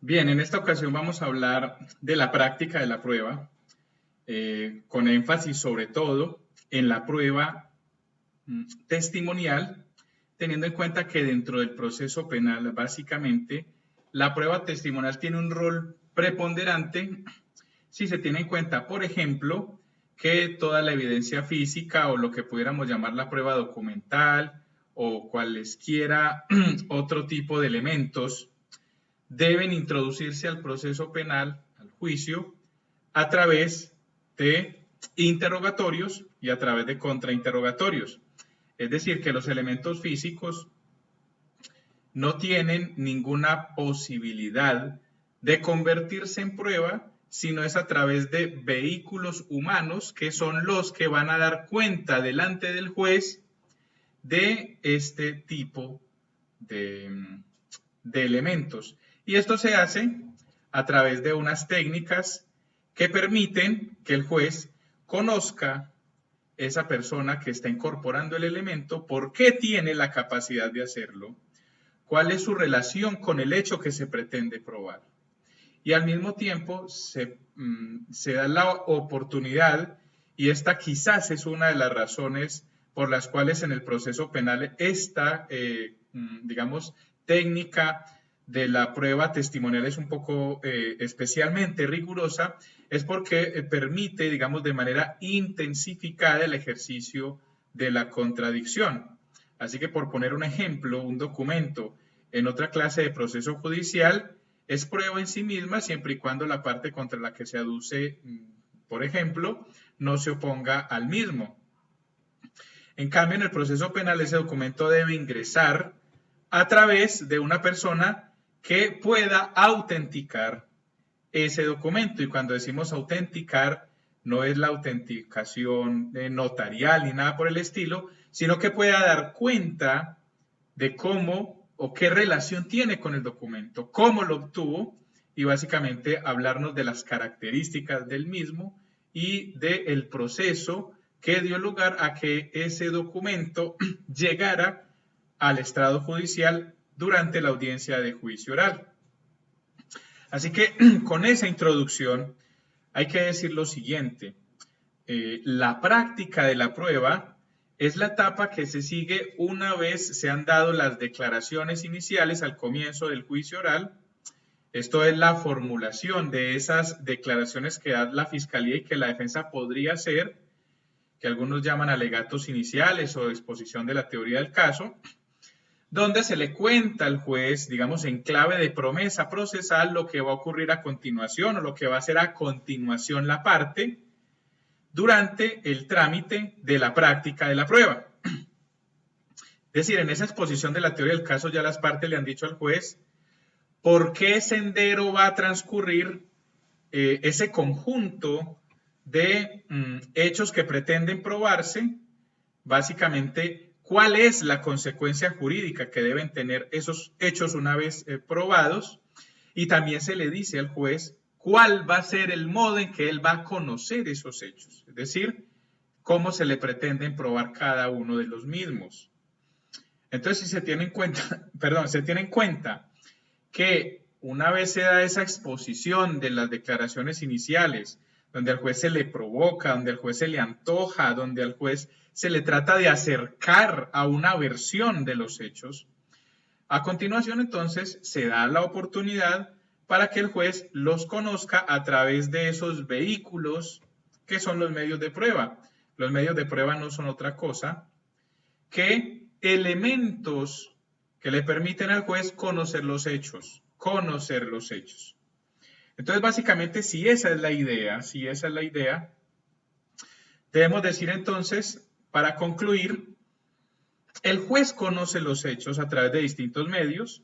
Bien, en esta ocasión vamos a hablar de la práctica de la prueba, con énfasis sobre todo en la prueba testimonial, teniendo en cuenta que dentro del proceso penal, básicamente, la prueba testimonial tiene un rol preponderante si se tiene en cuenta, por ejemplo, que toda la evidencia física o lo que pudiéramos llamar la prueba documental o cualesquiera otro tipo de elementos deben introducirse al proceso penal, al juicio, a través de interrogatorios y a través de contrainterrogatorios. Es decir, que los elementos físicos no tienen ninguna posibilidad de convertirse en prueba, sino es a través de vehículos humanos que son los que van a dar cuenta delante del juez de este tipo de elementos. Y esto se hace a través de unas técnicas que permiten que el juez conozca esa persona que está incorporando el elemento, por qué tiene la capacidad de hacerlo, cuál es su relación con el hecho que se pretende probar. Y al mismo tiempo se da la oportunidad, y esta quizás es una de las razones por las cuales en el proceso penal esta, digamos, técnica de la prueba testimonial es un poco especialmente rigurosa, es porque permite, digamos, de manera intensificada el ejercicio de la contradicción. Así que por poner un ejemplo, un documento en otra clase de proceso judicial es prueba en sí misma siempre y cuando la parte contra la que se aduce, por ejemplo, no se oponga al mismo. En cambio, en el proceso penal ese documento debe ingresar a través de una persona que pueda autenticar ese documento. Y cuando decimos autenticar, no es la autenticación notarial ni nada por el estilo, sino que pueda dar cuenta de cómo o qué relación tiene con el documento, cómo lo obtuvo y básicamente hablarnos de las características del mismo y del proceso que dio lugar a que ese documento llegara al estrado judicial durante la audiencia de juicio oral. Así que con esa introducción hay que decir lo siguiente. La práctica de la prueba es la etapa que se sigue una vez se han dado las declaraciones iniciales al comienzo del juicio oral. Esto es la formulación de esas declaraciones que da la fiscalía y que la defensa podría hacer, que algunos llaman alegatos iniciales o exposición de la teoría del caso, donde se le cuenta al juez, digamos, en clave de promesa procesal, lo que va a ocurrir a continuación o lo que va a hacer a continuación la parte durante el trámite de la práctica de la prueba. Es decir, en esa exposición de la teoría del caso ya las partes le han dicho al juez por qué sendero va a transcurrir ese conjunto de hechos que pretenden probarse, básicamente cuál es la consecuencia jurídica que deben tener esos hechos una vez probados, y también se le dice al juez cuál va a ser el modo en que él va a conocer esos hechos, es decir, cómo se le pretenden probar cada uno de los mismos. Entonces, si se tiene en cuenta, se tiene en cuenta que una vez se da esa exposición de las declaraciones iniciales, donde al juez se le provoca, donde al juez se le antoja, donde al juez se le trata de acercar a una versión de los hechos, a continuación entonces se da la oportunidad para que el juez los conozca a través de esos vehículos que son los medios de prueba. Los medios de prueba no son otra cosa que elementos que le permiten al juez conocer los hechos. Entonces, básicamente, si esa es la idea, debemos decir entonces, para concluir, el juez conoce los hechos a través de distintos medios,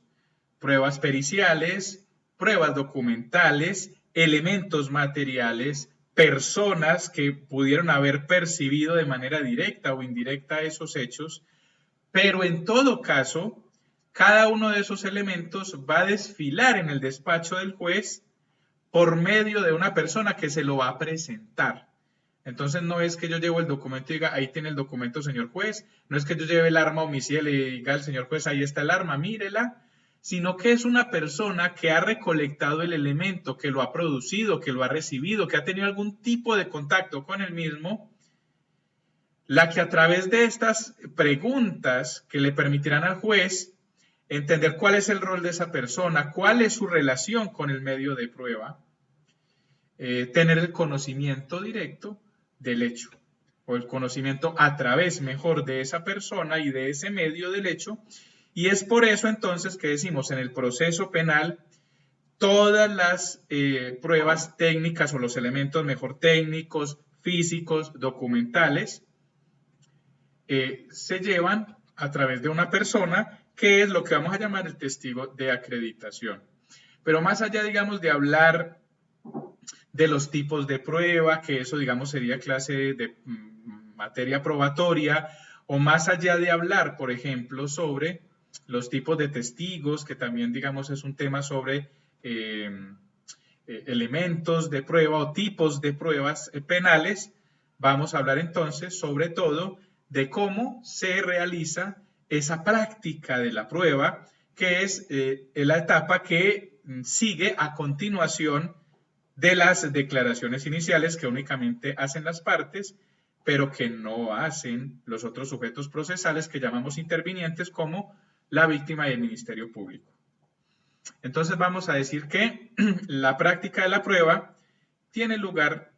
pruebas periciales, pruebas documentales, elementos materiales, personas que pudieron haber percibido de manera directa o indirecta esos hechos, pero en todo caso, cada uno de esos elementos va a desfilar en el despacho del juez por medio de una persona que se lo va a presentar. Entonces no es que yo llevo el documento y diga, ahí tiene el documento, señor juez, no es que yo lleve el arma homicida y le diga al señor juez, ahí está el arma, mírela, sino que es una persona que ha recolectado el elemento, que lo ha producido, que lo ha recibido, que ha tenido algún tipo de contacto con el mismo, la que a través de estas preguntas que le permitirán al juez entender cuál es el rol de esa persona, cuál es su relación con el medio de prueba, tener el conocimiento directo del hecho, o el conocimiento a través mejor de esa persona y de ese medio del hecho, y es por eso entonces que decimos en el proceso penal, todas las pruebas técnicas o los elementos mejor técnicos, físicos, documentales, se llevan a través de una persona que es lo que vamos a llamar el testigo de acreditación. Pero más allá, digamos, de hablar de los tipos de prueba, que eso, digamos, sería clase de materia probatoria, o más allá de hablar, por ejemplo, sobre los tipos de testigos, que también, digamos, es un tema sobre elementos de prueba o tipos de pruebas penales, vamos a hablar entonces, sobre todo, de cómo se realiza esa práctica de la prueba, que es la etapa que sigue a continuación de las declaraciones iniciales que únicamente hacen las partes, pero que no hacen los otros sujetos procesales que llamamos intervinientes, como la víctima y el Ministerio Público. Entonces vamos a decir que la práctica de la prueba tiene lugar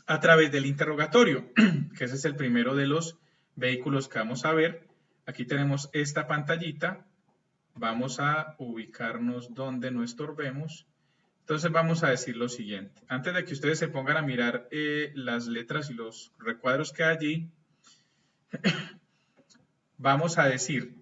a través del interrogatorio, que ese es el primero de los vehículos que vamos a ver. Aquí tenemos esta pantallita, vamos a ubicarnos donde no estorbemos. Entonces vamos a decir lo siguiente, antes de que ustedes se pongan a mirar las letras y los recuadros que hay allí, vamos a decir,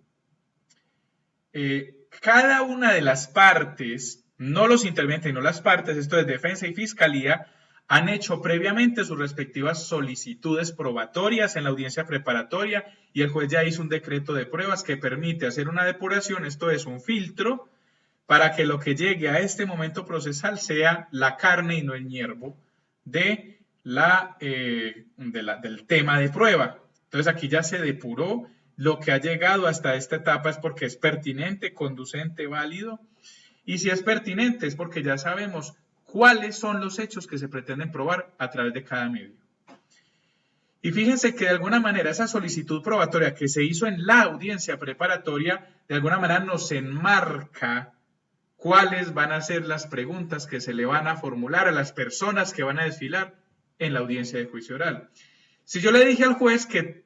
cada una de las partes, no los intervenientes, sino las partes, esto es defensa y fiscalía, han hecho previamente sus respectivas solicitudes probatorias en la audiencia preparatoria y el juez ya hizo un decreto de pruebas que permite hacer una depuración, esto es un filtro, para que lo que llegue a este momento procesal sea la carne y no el ñerbo del tema de prueba. Entonces aquí ya se depuró, lo que ha llegado hasta esta etapa es porque es pertinente, conducente, válido, y si es pertinente es porque ya sabemos cuáles son los hechos que se pretenden probar a través de cada medio. Y fíjense que de alguna manera esa solicitud probatoria que se hizo en la audiencia preparatoria, de alguna manera nos enmarca cuáles van a ser las preguntas que se le van a formular a las personas que van a desfilar en la audiencia de juicio oral. Si yo le dije al juez que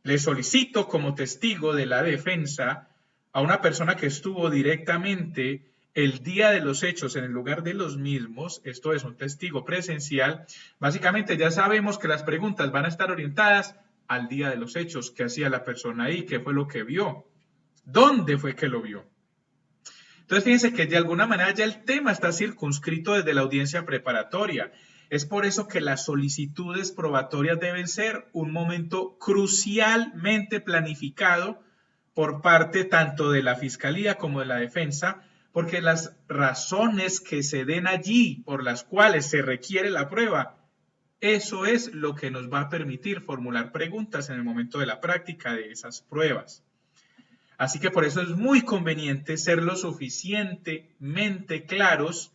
le solicito como testigo de la defensa a una persona que estuvo directamente el día de los hechos en el lugar de los mismos, esto es un testigo presencial, básicamente ya sabemos que las preguntas van a estar orientadas al día de los hechos, qué hacía la persona ahí, qué fue lo que vio, dónde fue que lo vio. Entonces, fíjense que de alguna manera ya el tema está circunscrito desde la audiencia preparatoria. Es por eso que las solicitudes probatorias deben ser un momento crucialmente planificado por parte tanto de la Fiscalía como de la Defensa, porque las razones que se den allí por las cuales se requiere la prueba, eso es lo que nos va a permitir formular preguntas en el momento de la práctica de esas pruebas. Así que por eso es muy conveniente ser lo suficientemente claros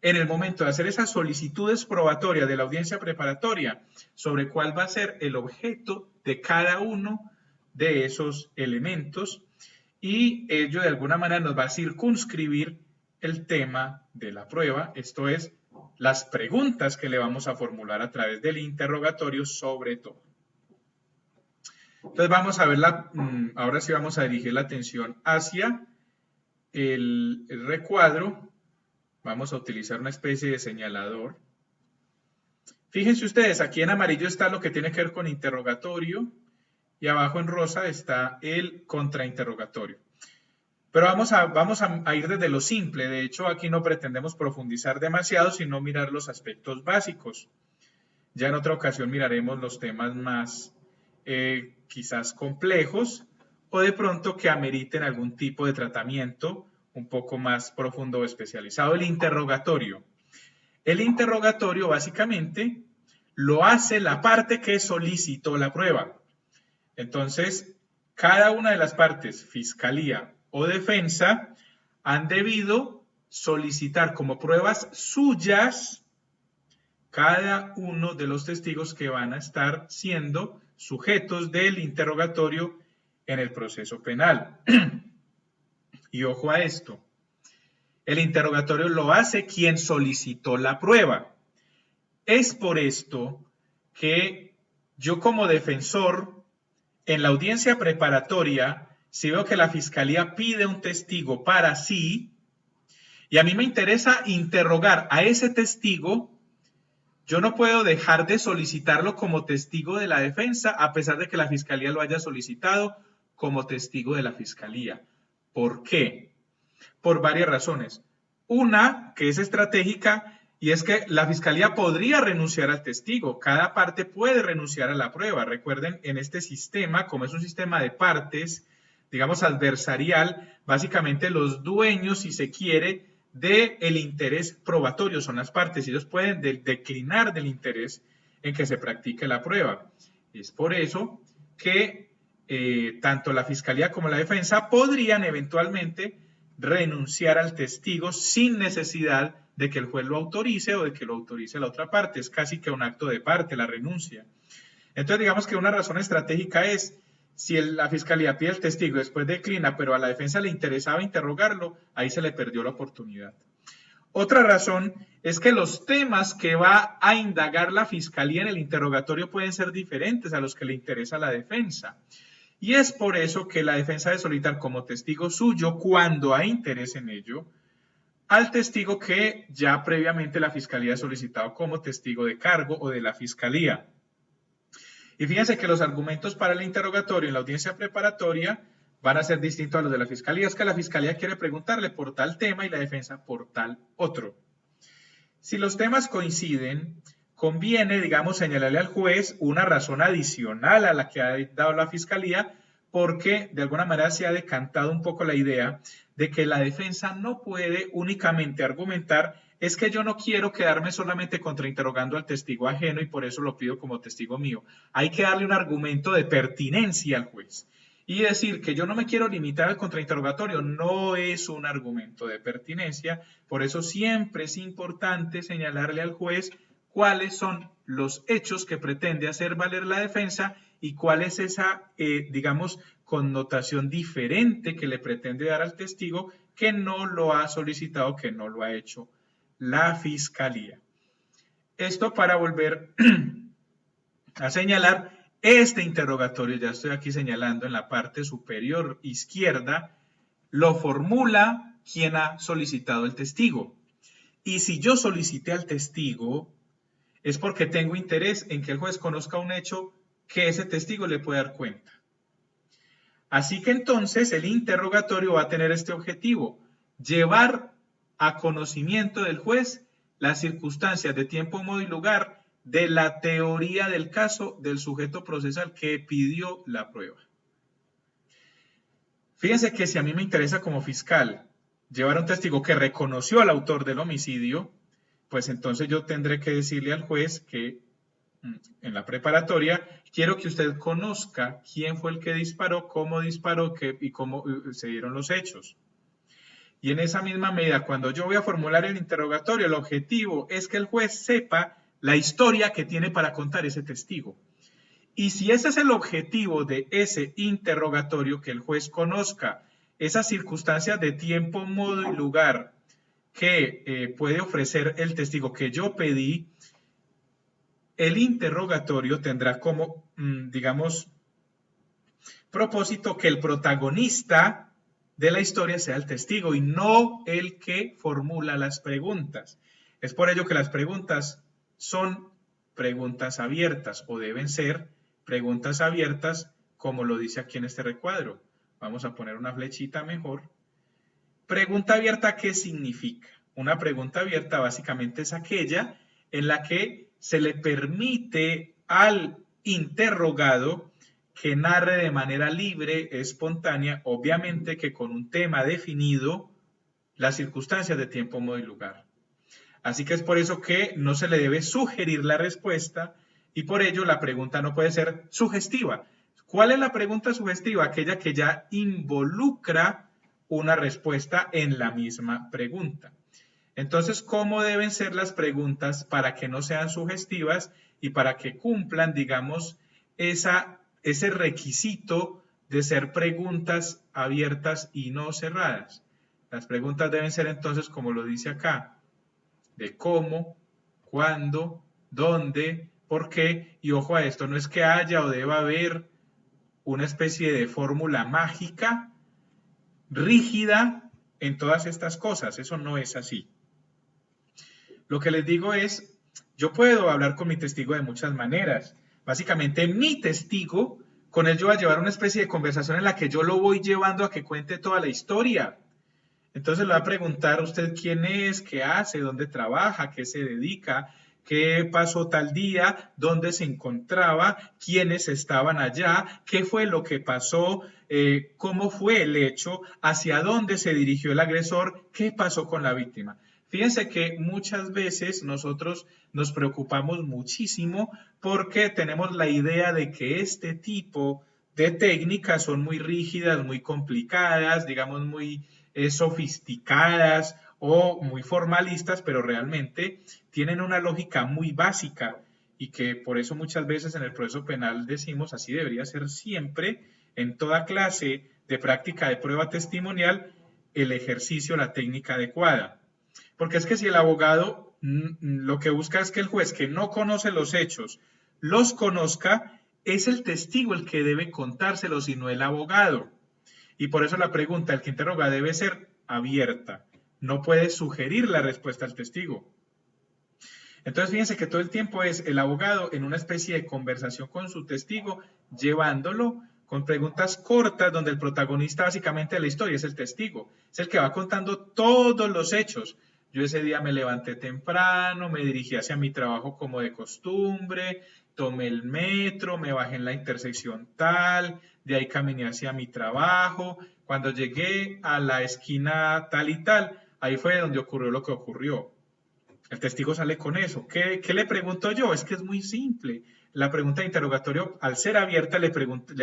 en el momento de hacer esas solicitudes probatorias de la audiencia preparatoria sobre cuál va a ser el objeto de cada uno de esos elementos y ello de alguna manera nos va a circunscribir el tema de la prueba, esto es, las preguntas que le vamos a formular a través del interrogatorio sobre todo. Entonces vamos a ver, ahora sí vamos a dirigir la atención hacia el recuadro. Vamos a utilizar una especie de señalador. Fíjense ustedes, aquí en amarillo está lo que tiene que ver con interrogatorio y abajo en rosa está el contrainterrogatorio. Pero vamos a ir desde lo simple. De hecho, aquí no pretendemos profundizar demasiado, sino mirar los aspectos básicos. Ya en otra ocasión miraremos los temas más quizás complejos o de pronto que ameriten algún tipo de tratamiento un poco más profundo o especializado. El interrogatorio. El interrogatorio básicamente lo hace la parte que solicitó la prueba. Entonces, cada una de las partes, fiscalía o defensa, han debido solicitar como pruebas suyas cada uno de los testigos que van a estar siendo sujetos del interrogatorio en el proceso penal. Y ojo a esto, el interrogatorio lo hace quien solicitó la prueba. Es por esto que yo como defensor, en la audiencia preparatoria, si veo que la fiscalía pide un testigo para sí, y a mí me interesa interrogar a ese testigo, yo no puedo dejar de solicitarlo como testigo de la defensa, a pesar de que la fiscalía lo haya solicitado como testigo de la fiscalía. ¿Por qué? Por varias razones. Una, que es estratégica, y es que la fiscalía podría renunciar al testigo. Cada parte puede renunciar a la prueba. Recuerden, en este sistema, como es un sistema de partes, digamos adversarial, básicamente los dueños, si se quiere, del interés probatorio son las partes. Ellos pueden declinar del interés en que se practique la prueba. Es por eso que tanto la fiscalía como la defensa podrían eventualmente renunciar al testigo sin necesidad de que el juez lo autorice o de que lo autorice la otra parte. Es casi que un acto de parte, la renuncia. Entonces, digamos que una razón estratégica es, si la fiscalía pide el testigo y después declina, pero a la defensa le interesaba interrogarlo, ahí se le perdió la oportunidad. Otra razón es que los temas que va a indagar la fiscalía en el interrogatorio pueden ser diferentes a los que le interesa a la defensa. Y es por eso que la defensa debe solicitar como testigo suyo, cuando hay interés en ello, al testigo que ya previamente la fiscalía ha solicitado como testigo de cargo o de la fiscalía. Y fíjense que los argumentos para el interrogatorio en la audiencia preparatoria van a ser distintos a los de la fiscalía. Es que la fiscalía quiere preguntarle por tal tema y la defensa por tal otro. Si los temas coinciden, conviene, digamos, señalarle al juez una razón adicional a la que ha dado la fiscalía, porque de alguna manera se ha decantado un poco la idea de que la defensa no puede únicamente argumentar: es que yo no quiero quedarme solamente contrainterrogando al testigo ajeno y por eso lo pido como testigo mío. Hay que darle un argumento de pertinencia al juez. Y decir que yo no me quiero limitar al contrainterrogatorio no es un argumento de pertinencia. Por eso siempre es importante señalarle al juez cuáles son los hechos que pretende hacer valer la defensa y cuál es esa, digamos, connotación diferente que le pretende dar al testigo que no lo ha solicitado, que no lo ha hecho la fiscalía. Esto para volver a señalar este interrogatorio, ya estoy aquí señalando en la parte superior izquierda, lo formula quien ha solicitado el testigo. Y si yo solicité al testigo, es porque tengo interés en que el juez conozca un hecho que ese testigo le puede dar cuenta. Así que entonces el interrogatorio va a tener este objetivo: llevar a conocimiento del juez las circunstancias de tiempo, modo y lugar de la teoría del caso del sujeto procesal que pidió la prueba. Fíjense que si a mí me interesa como fiscal llevar a un testigo que reconoció al autor del homicidio, pues entonces yo tendré que decirle al juez que en la preparatoria quiero que usted conozca quién fue el que disparó, cómo disparó y cómo se dieron los hechos. Y en esa misma medida, cuando yo voy a formular el interrogatorio, el objetivo es que el juez sepa la historia que tiene para contar ese testigo. Y si ese es el objetivo de ese interrogatorio, que el juez conozca esas circunstancias de tiempo, modo y lugar que puede ofrecer el testigo que yo pedí, el interrogatorio tendrá como, digamos, propósito que el protagonista de la historia sea el testigo y no el que formula las preguntas. Es por ello que las preguntas son preguntas abiertas, o deben ser preguntas abiertas, como lo dice aquí en este recuadro. Vamos a poner una flechita mejor. Pregunta abierta, ¿qué significa? Una pregunta abierta básicamente es aquella en la que se le permite al interrogado que narre de manera libre, espontánea, obviamente que con un tema definido, las circunstancias de tiempo, modo y lugar. Así que es por eso que no se le debe sugerir la respuesta y por ello la pregunta no puede ser sugestiva. ¿Cuál es la pregunta sugestiva? Aquella que ya involucra una respuesta en la misma pregunta. Entonces, ¿cómo deben ser las preguntas para que no sean sugestivas y para que cumplan, digamos, ese requisito de ser preguntas abiertas y no cerradas? Las preguntas deben ser entonces, como lo dice acá, de cómo, cuándo, dónde, por qué, y ojo a esto, no es que haya o deba haber una especie de fórmula mágica, rígida en todas estas cosas, eso no es así. Lo que les digo es, yo puedo hablar con mi testigo de muchas maneras. Básicamente, mi testigo, con él yo voy a llevar una especie de conversación en la que yo lo voy llevando a que cuente toda la historia. Entonces le va a preguntar a usted quién es, qué hace, dónde trabaja, qué se dedica, qué pasó tal día, dónde se encontraba, quiénes estaban allá, qué fue lo que pasó, cómo fue el hecho, hacia dónde se dirigió el agresor, qué pasó con la víctima. Fíjense que muchas veces nosotros nos preocupamos muchísimo porque tenemos la idea de que este tipo de técnicas son muy rígidas, muy complicadas, digamos muy sofisticadas o muy formalistas, pero realmente tienen una lógica muy básica y que por eso muchas veces en el proceso penal decimos así debería ser siempre en toda clase de práctica de prueba testimonial el ejercicio, la técnica adecuada. Porque es que si el abogado lo que busca es que el juez que no conoce los hechos los conozca, es el testigo el que debe contárselos y no el abogado. Y por eso la pregunta, el que interroga, debe ser abierta. No puede sugerir la respuesta al testigo. Entonces fíjense que todo el tiempo es el abogado en una especie de conversación con su testigo, llevándolo con preguntas cortas donde el protagonista básicamente de la historia es el testigo. Es el que va contando todos los hechos. Yo ese día me levanté temprano, me dirigí hacia mi trabajo como de costumbre, tomé el metro, me bajé en la intersección tal, de ahí caminé hacia mi trabajo. Cuando llegué a la esquina tal y tal, ahí fue donde ocurrió lo que ocurrió. El testigo sale con eso. ¿Qué le pregunto yo? Es que es muy simple. La pregunta de interrogatorio, al ser abierta, le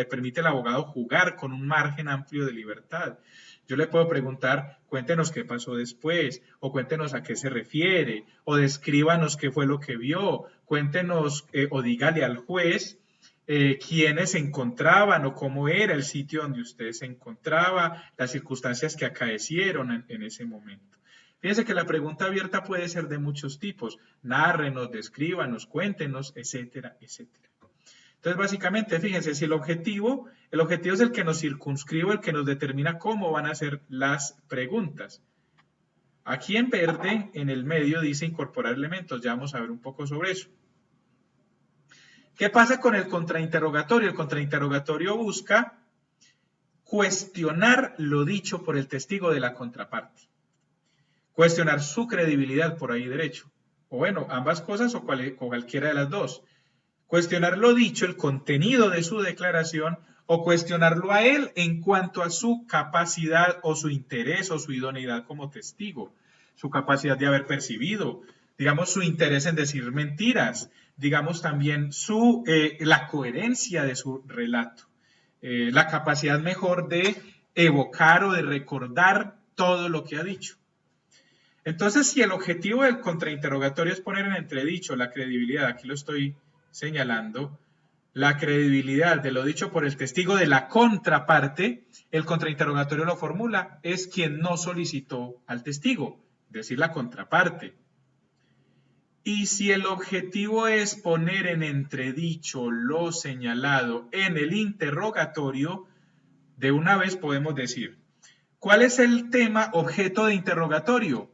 permite al abogado jugar con un margen amplio de libertad. Yo le puedo preguntar, cuéntenos qué pasó después, o cuéntenos a qué se refiere, o descríbanos qué fue lo que vio, cuéntenos o dígale al juez quiénes se encontraban o cómo era el sitio donde usted se encontraba, las circunstancias que acaecieron en ese momento. Fíjense que la pregunta abierta puede ser de muchos tipos. Nárrenos, descríbanos, cuéntenos, etcétera, etcétera. Entonces, básicamente, fíjense, si el objetivo es el que nos circunscribe, el que nos determina cómo van a ser las preguntas. Aquí en verde, en el medio, dice incorporar elementos. Ya vamos a ver un poco sobre eso. ¿Qué pasa con el contrainterrogatorio? El contrainterrogatorio busca cuestionar lo dicho por el testigo de la contraparte. Cuestionar su credibilidad por ahí derecho. O bueno, ambas cosas o cualquiera de las dos. Cuestionar lo dicho, el contenido de su declaración, o cuestionarlo a él en cuanto a su capacidad o su interés o su idoneidad como testigo, su capacidad de haber percibido, digamos, su interés en decir mentiras, digamos también la coherencia de su relato, la capacidad mejor de evocar o de recordar todo lo que ha dicho. Entonces, si el objetivo del contrainterrogatorio es poner en entredicho la credibilidad, aquí lo estoy señalando, la credibilidad de lo dicho por el testigo de la contraparte, el contrainterrogatorio lo formula, es quien no solicitó al testigo, es decir, la contraparte. Y si el objetivo es poner en entredicho lo señalado en el interrogatorio, de una vez podemos decir, ¿cuál es el tema objeto de interrogatorio?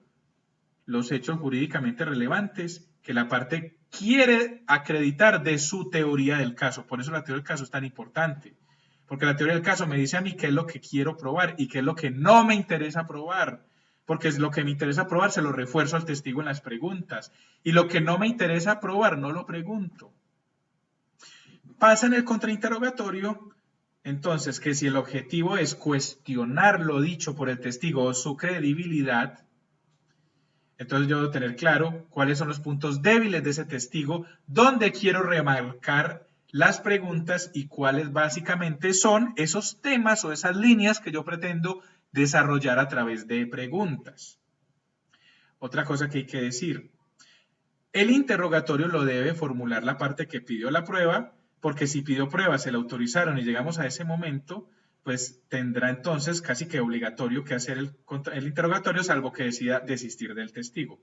Los hechos jurídicamente relevantes que la parte quiere acreditar de su teoría del caso. Por eso la teoría del caso es tan importante. Porque la teoría del caso me dice a mí qué es lo que quiero probar y qué es lo que no me interesa probar. Porque es lo que me interesa probar, se lo refuerzo al testigo en las preguntas. Y lo que no me interesa probar, no lo pregunto. Pasa en el contrainterrogatorio, entonces, que si el objetivo es cuestionar lo dicho por el testigo o su credibilidad, entonces yo debo tener claro cuáles son los puntos débiles de ese testigo, dónde quiero remarcar las preguntas y cuáles básicamente son esos temas o esas líneas que yo pretendo desarrollar a través de preguntas. Otra cosa que hay que decir, el interrogatorio lo debe formular la parte que pidió la prueba, porque si pidió prueba, se la autorizaron y llegamos a ese momento, pues tendrá entonces casi que obligatorio que hacer el interrogatorio, salvo que decida desistir del testigo.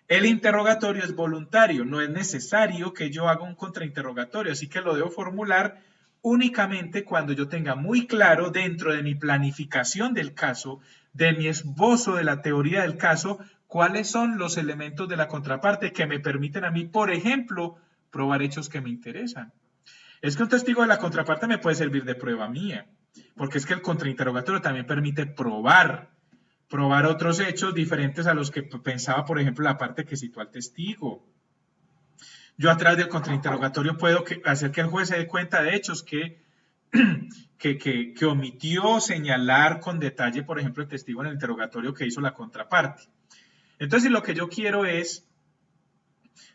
El interrogatorio es voluntario, no es necesario que yo haga un contrainterrogatorio, así que lo debo formular únicamente cuando yo tenga muy claro dentro de mi planificación del caso, de mi esbozo de la teoría del caso, cuáles son los elementos de la contraparte que me permiten a mí, por ejemplo, probar hechos que me interesan. Es que un testigo de la contraparte me puede servir de prueba mía, porque es que el contrainterrogatorio también permite probar otros hechos diferentes a los que pensaba, por ejemplo, la parte que citó al testigo. Yo a través del contrainterrogatorio puedo hacer que el juez se dé cuenta de hechos que omitió señalar con detalle, por ejemplo, el testigo en el interrogatorio que hizo la contraparte. Entonces, si lo que yo quiero es,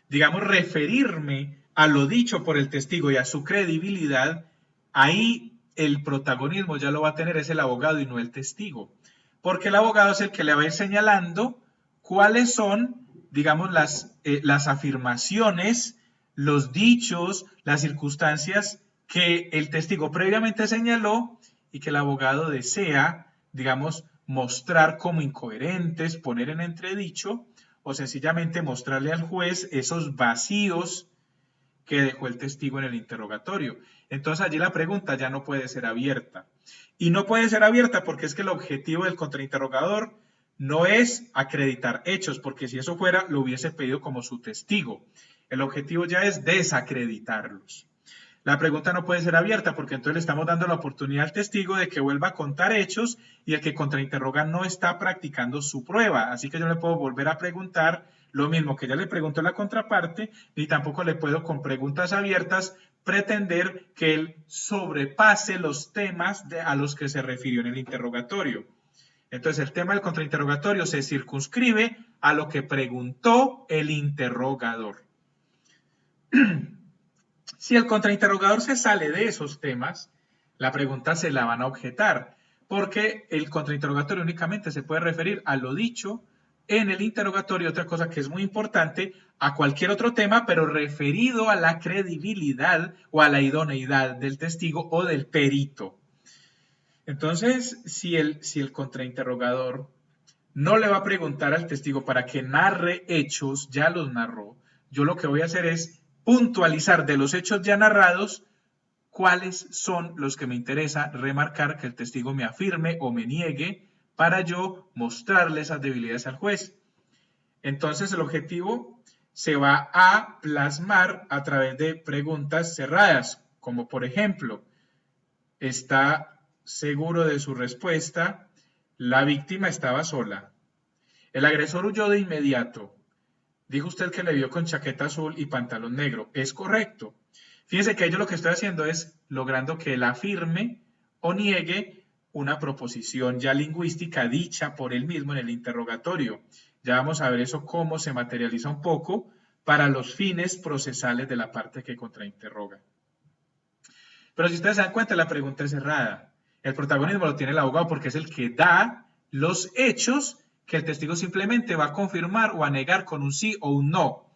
digamos, referirme a lo dicho por el testigo y a su credibilidad, ahí el protagonismo ya lo va a tener es el abogado y no el testigo. Porque el abogado es el que le va a ir señalando cuáles son, digamos, las afirmaciones, los dichos, las circunstancias que el testigo previamente señaló y que el abogado desea, digamos, mostrar como incoherentes, poner en entredicho o sencillamente mostrarle al juez esos vacíos que dejó el testigo en el interrogatorio. Entonces allí la pregunta ya no puede ser abierta. Y no puede ser abierta porque es que el objetivo del contrainterrogador no es acreditar hechos, porque si eso fuera, lo hubiese pedido como su testigo. El objetivo ya es desacreditarlos. La pregunta no puede ser abierta porque entonces le estamos dando la oportunidad al testigo de que vuelva a contar hechos y el que contrainterroga no está practicando su prueba. Así que yo le puedo volver a preguntar lo mismo que ya le preguntó la contraparte, ni tampoco le puedo con preguntas abiertas pretender que él sobrepase los temas a los que se refirió en el interrogatorio. Entonces el tema del contrainterrogatorio se circunscribe a lo que preguntó el interrogador. Si el contrainterrogador se sale de esos temas, la pregunta se la van a objetar, porque el contrainterrogatorio únicamente se puede referir a lo dicho en el interrogatorio, otra cosa que es muy importante, a cualquier otro tema, pero referido a la credibilidad o a la idoneidad del testigo o del perito. Entonces, si el contrainterrogador no le va a preguntar al testigo para que narre hechos, ya los narró, yo lo que voy a hacer es puntualizar de los hechos ya narrados cuáles son los que me interesa remarcar que el testigo me afirme o me niegue para yo mostrarle esas debilidades al juez. Entonces el objetivo se va a plasmar a través de preguntas cerradas, como por ejemplo, ¿está seguro de su respuesta? La víctima estaba sola. El agresor huyó de inmediato. Dijo usted que le vio con chaqueta azul y pantalón negro. ¿Es correcto? Fíjense que yo lo que estoy haciendo es logrando que él afirme o niegue una proposición ya lingüística dicha por él mismo en el interrogatorio. Ya vamos a ver eso cómo se materializa un poco para los fines procesales de la parte que contrainterroga. Pero si ustedes se dan cuenta, la pregunta es cerrada. El protagonismo lo tiene el abogado porque es el que da los hechos que el testigo simplemente va a confirmar o a negar con un sí o un no.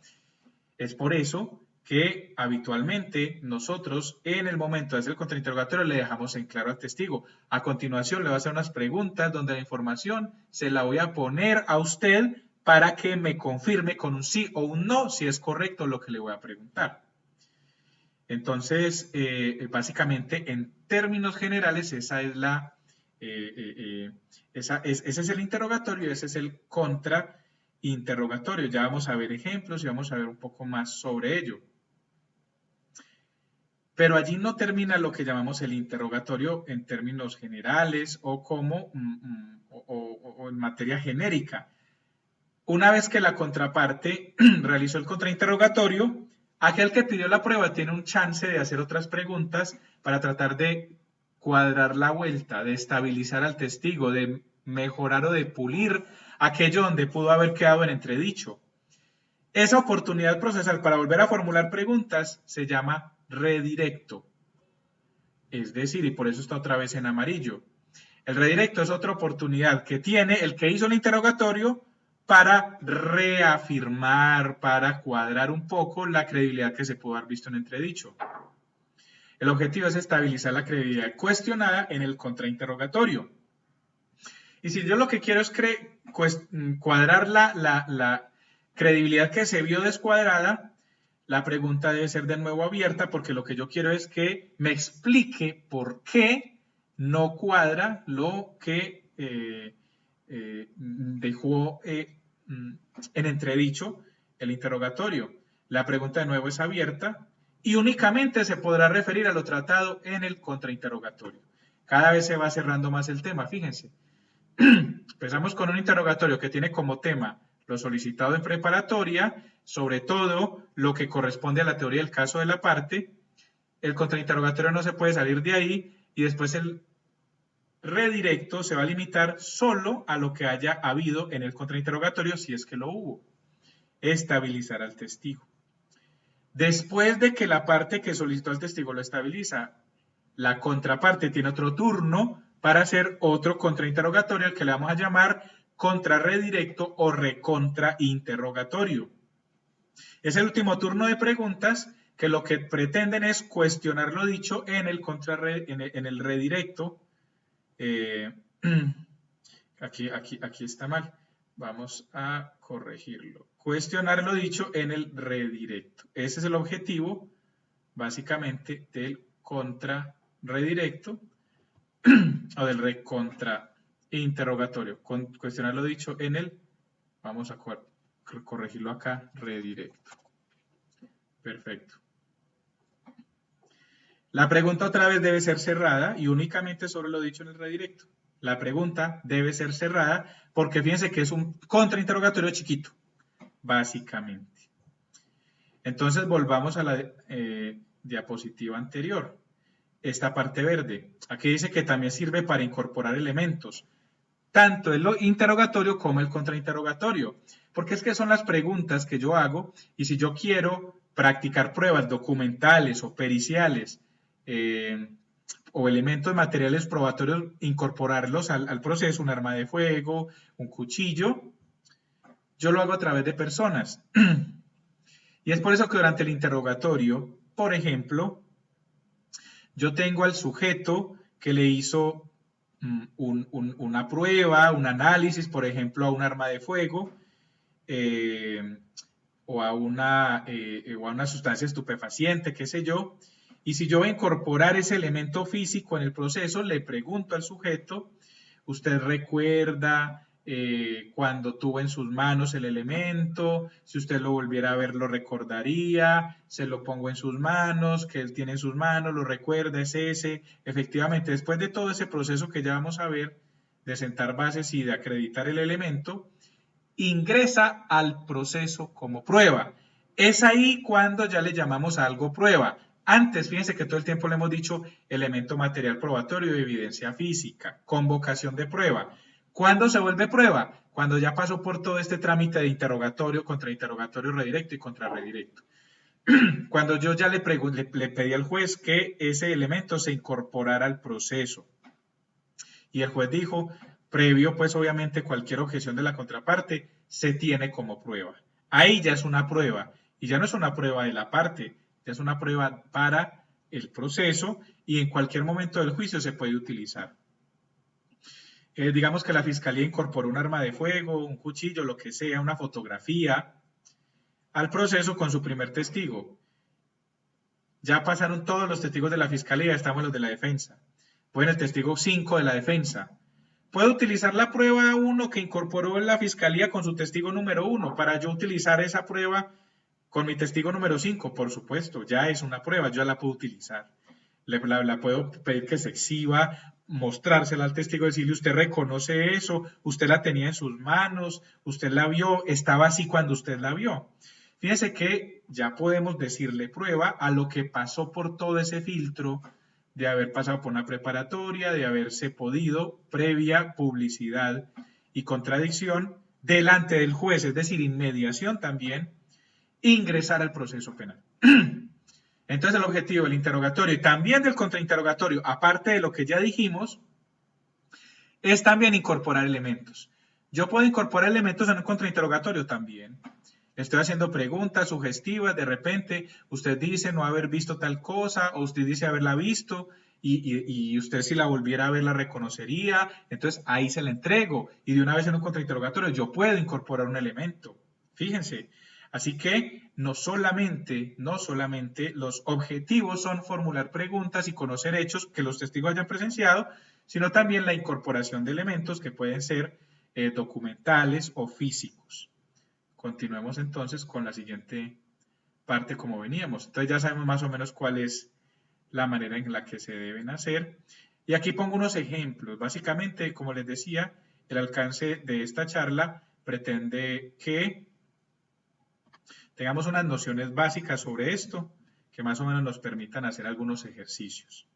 Es por eso que habitualmente nosotros en el momento de hacer el contrainterrogatorio le dejamos en claro al testigo. A continuación le voy a hacer unas preguntas donde la información se la voy a poner a usted para que me confirme con un sí o un no si es correcto lo que le voy a preguntar. Entonces, básicamente en términos generales esa es ese es el interrogatorio, ese es el contrainterrogatorio. Ya vamos a ver ejemplos y vamos a ver un poco más sobre ello. Pero allí no termina lo que llamamos el interrogatorio en términos generales o como o en materia genérica. Una vez que la contraparte realizó el contrainterrogatorio, aquel que pidió la prueba tiene un chance de hacer otras preguntas para tratar de cuadrar la vuelta, de estabilizar al testigo, de mejorar o de pulir aquello donde pudo haber quedado en entredicho. Esa oportunidad procesal para volver a formular preguntas se llama redirecto. Es decir, y por eso está otra vez en amarillo. El redirecto es otra oportunidad que tiene el que hizo el interrogatorio para reafirmar, para cuadrar un poco la credibilidad que se pudo haber visto en entredicho. El objetivo es estabilizar la credibilidad cuestionada en el contrainterrogatorio. Y si yo lo que quiero es cuadrar la credibilidad que se vio descuadrada, la pregunta debe ser de nuevo abierta, porque lo que yo quiero es que me explique por qué no cuadra lo que dejó en entredicho el interrogatorio. La pregunta de nuevo es abierta y únicamente se podrá referir a lo tratado en el contrainterrogatorio. Cada vez se va cerrando más el tema, fíjense. Empezamos con un interrogatorio que tiene como tema lo solicitado en preparatoria, sobre todo lo que corresponde a la teoría del caso de la parte. El contrainterrogatorio no se puede salir de ahí y después el redirecto se va a limitar solo a lo que haya habido en el contrainterrogatorio, si es que lo hubo. Estabilizar al testigo. Después de que la parte que solicitó al testigo lo estabiliza, la contraparte tiene otro turno para hacer otro contrainterrogatorio, al que le vamos a llamar contrarredirecto o recontrainterrogatorio. Es el último turno de preguntas que lo que pretenden es cuestionar lo dicho en el redirecto. Aquí está mal. Vamos a corregirlo. Cuestionar lo dicho en el redirecto. Ese es el objetivo, básicamente, del contrarredirecto o del recontrainterrogatorio. Cuestionar lo dicho en el, vamos a corregirlo acá, redirecto. Perfecto. La pregunta otra vez debe ser cerrada y únicamente sobre lo dicho en el redirecto. La pregunta debe ser cerrada porque fíjense que es un contrainterrogatorio chiquito, básicamente. Entonces volvamos a la diapositiva anterior. Esta parte verde. Aquí dice que también sirve para incorporar elementos, tanto el interrogatorio como el contrainterrogatorio. Porque es que son las preguntas que yo hago y si yo quiero practicar pruebas documentales o periciales o elementos materiales probatorios, incorporarlos al proceso, un arma de fuego, un cuchillo, yo lo hago a través de personas. Y es por eso que durante el interrogatorio, por ejemplo, yo tengo al sujeto que le hizo una prueba, un análisis, por ejemplo, a un arma de fuego o a una sustancia estupefaciente, qué sé yo. Y si yo voy a incorporar ese elemento físico en el proceso, le pregunto al sujeto, ¿usted recuerda cuando tuvo en sus manos el elemento? Si usted lo volviera a ver, lo recordaría. Se lo pongo en sus manos, que él tiene en sus manos, lo recuerda, es ese. Efectivamente, después de todo ese proceso que ya vamos a ver, de sentar bases y de acreditar el elemento, ingresa al proceso como prueba. Es ahí cuando ya le llamamos a algo prueba. Antes, fíjense que todo el tiempo le hemos dicho elemento material probatorio de evidencia física, convocación de prueba. ¿Cuándo se vuelve prueba? Cuando ya pasó por todo este trámite de interrogatorio, contrainterrogatorio redirecto y contrarredirecto. Cuando yo ya le pedí al juez que ese elemento se incorporara al proceso. Y el juez dijo, previo pues obviamente cualquier objeción de la contraparte, se tiene como prueba. Ahí ya es una prueba, y ya no es una prueba de la parte, ya es una prueba para el proceso y en cualquier momento del juicio se puede utilizar. Digamos que la fiscalía incorporó un arma de fuego, un cuchillo, lo que sea, una fotografía, al proceso con su primer testigo. Ya pasaron todos los testigos de la fiscalía, estamos los de la defensa. Pues el testigo 5 de la defensa. ¿Puedo utilizar la prueba 1 que incorporó la fiscalía con su testigo número 1 para yo utilizar esa prueba con mi testigo número 5? Por supuesto, ya es una prueba, yo ya la puedo utilizar. La puedo pedir que se exhiba, mostrársela al testigo, decirle, usted reconoce eso, usted la tenía en sus manos, usted la vio, estaba así cuando usted la vio. Fíjense que ya podemos decirle prueba a lo que pasó por todo ese filtro de haber pasado por una preparatoria, de haberse podido, previa publicidad y contradicción, delante del juez, es decir, inmediación también, ingresar al proceso penal. Entonces el objetivo del interrogatorio y también del contrainterrogatorio, aparte de lo que ya dijimos, es también incorporar elementos. Yo puedo incorporar elementos en un contrainterrogatorio también. Estoy haciendo preguntas sugestivas, de repente usted dice no haber visto tal cosa, o usted dice haberla visto, y usted si la volviera a ver la reconocería, entonces ahí se la entrego, y de una vez en un contrainterrogatorio yo puedo incorporar un elemento. Fíjense, así que no solamente los objetivos son formular preguntas y conocer hechos que los testigos hayan presenciado, sino también la incorporación de elementos que pueden ser documentales o físicos. Continuemos entonces con la siguiente parte como veníamos. Entonces ya sabemos más o menos cuál es la manera en la que se deben hacer. Y aquí pongo unos ejemplos. Básicamente, como les decía, el alcance de esta charla pretende que tengamos unas nociones básicas sobre esto, que más o menos nos permitan hacer algunos ejercicios.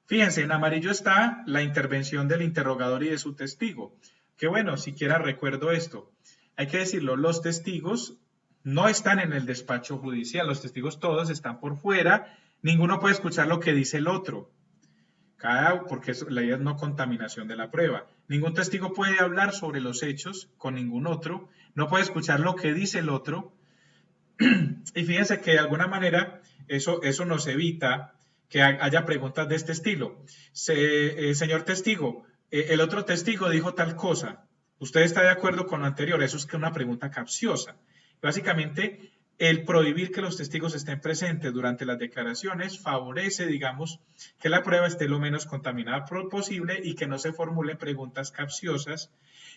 Fíjense, en amarillo está la intervención del interrogador y de su testigo. Que bueno, siquiera recuerdo esto. Hay que decirlo, los testigos no están en el despacho judicial, los testigos todos están por fuera, ninguno puede escuchar lo que dice el otro, porque la idea es no contaminación de la prueba. Ningún testigo puede hablar sobre los hechos con ningún otro, no puede escuchar lo que dice el otro, y fíjense que de alguna manera eso nos evita que haya preguntas de este estilo. Señor testigo, el otro testigo dijo tal cosa. ¿Usted está de acuerdo con lo anterior? Eso es una pregunta capciosa. Básicamente, el prohibir que los testigos estén presentes durante las declaraciones favorece, digamos, que la prueba esté lo menos contaminada posible y que no se formulen preguntas capciosas.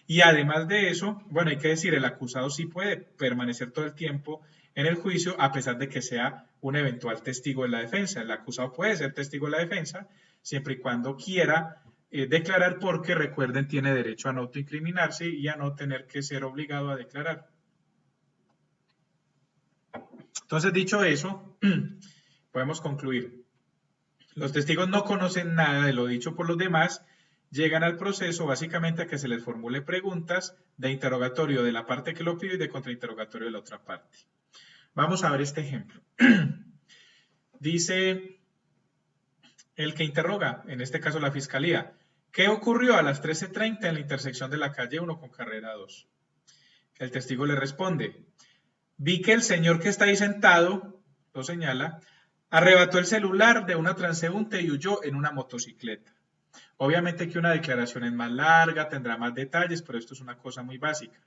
Y además de eso, bueno, hay que decir, el acusado sí puede permanecer todo el tiempo en el juicio a pesar de que sea un eventual testigo de la defensa. El acusado puede ser testigo de la defensa siempre y cuando quiera declarar, porque recuerden, tiene derecho a no autoincriminarse y a no tener que ser obligado a declarar. Entonces, dicho eso, podemos concluir. Los testigos no conocen nada de lo dicho por los demás, llegan al proceso básicamente a que se les formule preguntas de interrogatorio de la parte que lo pide y de contrainterrogatorio de la otra parte. Vamos a ver este ejemplo. Dice el que interroga, en este caso la fiscalía, ¿qué ocurrió a las 13:30 en la intersección de la calle 1 con carrera 2? El testigo le responde, vi que el señor que está ahí sentado, lo señala, arrebató el celular de una transeúnte y huyó en una motocicleta. Obviamente que una declaración es más larga, tendrá más detalles, pero esto es una cosa muy básica.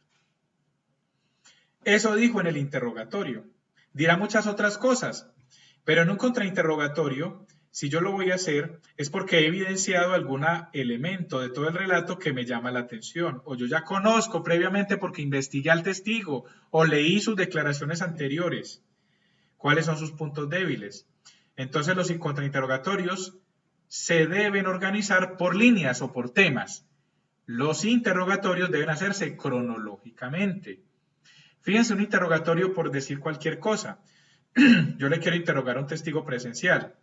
Eso dijo en el interrogatorio. Dirá muchas otras cosas, pero en un contrainterrogatorio, si yo lo voy a hacer, es porque he evidenciado algún elemento de todo el relato que me llama la atención, o yo ya conozco previamente porque investigué al testigo, o leí sus declaraciones anteriores. ¿Cuáles son sus puntos débiles? Entonces los contrainterrogatorios se deben organizar por líneas o por temas. Los interrogatorios deben hacerse cronológicamente. Fíjense, un interrogatorio por decir cualquier cosa. Yo le quiero interrogar a un testigo presencial.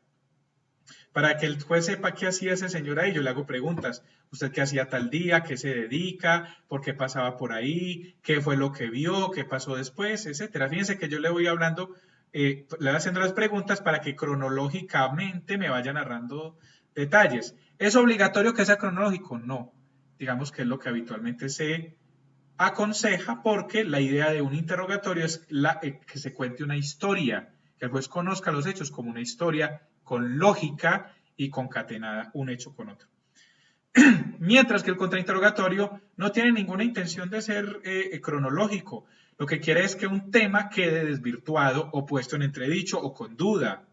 Para que el juez sepa qué hacía ese señor ahí, yo le hago preguntas. ¿Usted qué hacía tal día? ¿Qué se dedica? ¿Por qué pasaba por ahí? ¿Qué fue lo que vio? ¿Qué pasó después? Etcétera. Fíjense que yo le voy hablando, le voy haciendo las preguntas para que cronológicamente me vaya narrando detalles. ¿Es obligatorio que sea cronológico? No. Digamos que es lo que habitualmente se aconseja, porque la idea de un interrogatorio es que se cuente una historia, que el juez conozca los hechos como una historia con lógica y concatenada un hecho con otro. Mientras que el contrainterrogatorio no tiene ninguna intención de ser cronológico. Lo que quiere es que un tema quede desvirtuado o puesto en entredicho o con duda.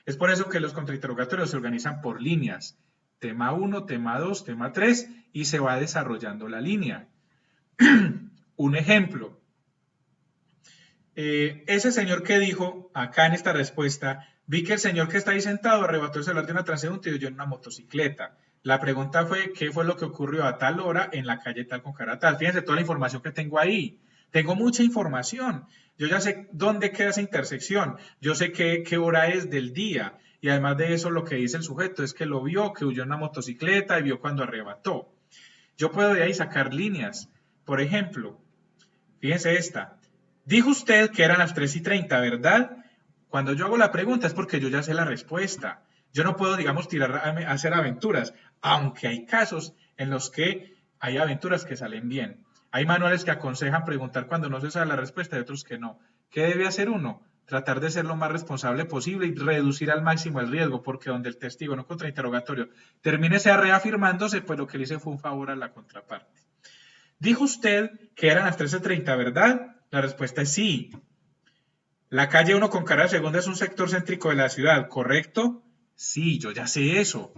Es por eso que los contrainterrogatorios se organizan por líneas. Tema 1, tema 2, tema 3 y se va desarrollando la línea. Un ejemplo. Ese señor que dijo acá en esta respuesta, vi que el señor que está ahí sentado arrebató el celular de una transeúnte y huyó en una motocicleta. La pregunta fue, ¿qué fue lo que ocurrió a tal hora en la calle tal con cara tal? Fíjense toda la información que tengo ahí. Tengo mucha información. Yo ya sé dónde queda esa intersección. Yo sé qué hora es del día. Y además de eso, lo que dice el sujeto es que lo vio, que huyó en una motocicleta y vio cuando arrebató. Yo puedo de ahí sacar líneas. Por ejemplo, fíjense esta. Dijo usted que eran las 3:30, ¿verdad? Cuando yo hago la pregunta es porque yo ya sé la respuesta. Yo no puedo, digamos, tirar a hacer aventuras, aunque hay casos en los que hay aventuras que salen bien. Hay manuales que aconsejan preguntar cuando no se sabe la respuesta y otros que no. ¿Qué debe hacer uno? Tratar de ser lo más responsable posible y reducir al máximo el riesgo, porque donde el testigo no contrainterrogatorio termine sea reafirmándose, pues lo que le hice fue un favor a la contraparte. Dijo usted que eran las 13:30, ¿verdad? La respuesta es sí. La calle 1 con carrera segunda es un sector céntrico de la ciudad, ¿correcto? Sí, yo ya sé eso.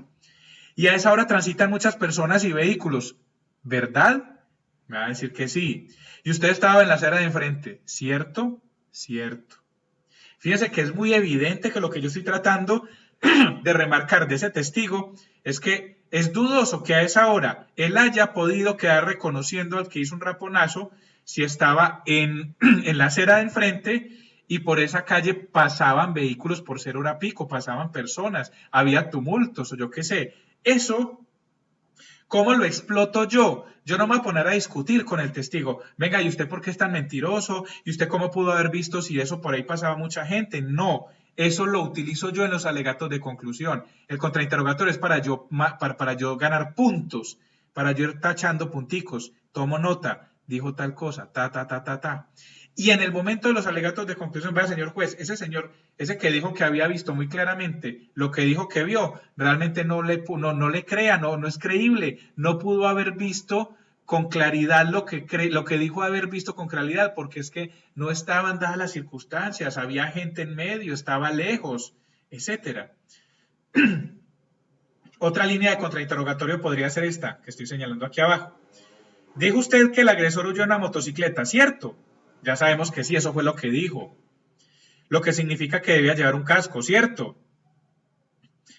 Y a esa hora transitan muchas personas y vehículos, ¿verdad? Me va a decir que sí. Y usted estaba en la acera de enfrente, ¿cierto? Cierto. Fíjese que es muy evidente que lo que yo estoy tratando de remarcar de ese testigo es que es dudoso que a esa hora él haya podido quedar reconociendo al que hizo un raponazo si estaba en la acera de enfrente y por esa calle pasaban vehículos por ser hora pico, pasaban personas, había tumultos o yo qué sé. Eso, ¿cómo lo exploto yo? Yo no me voy a poner a discutir con el testigo. Venga, ¿y usted por qué es tan mentiroso? ¿Y usted cómo pudo haber visto si eso por ahí pasaba mucha gente? No, eso lo utilizo yo en los alegatos de conclusión. El contrainterrogatorio es para yo ganar puntos, para yo ir tachando punticos. Tomo nota, dijo tal cosa, ta, ta, ta, ta, ta. Y en el momento de los alegatos de conclusión, vea, señor juez, ese que dijo que había visto muy claramente lo que dijo que vio, realmente no le crea, no es creíble, no pudo haber visto con claridad lo que dijo haber visto con claridad, porque es que no estaban dadas las circunstancias, había gente en medio, estaba lejos, etcétera. Otra línea de contrainterrogatorio podría ser esta, que estoy señalando aquí abajo. Dijo usted que el agresor huyó en una motocicleta, ¿cierto? Ya sabemos que sí, eso fue lo que dijo. Lo que significa que debía llevar un casco, ¿cierto?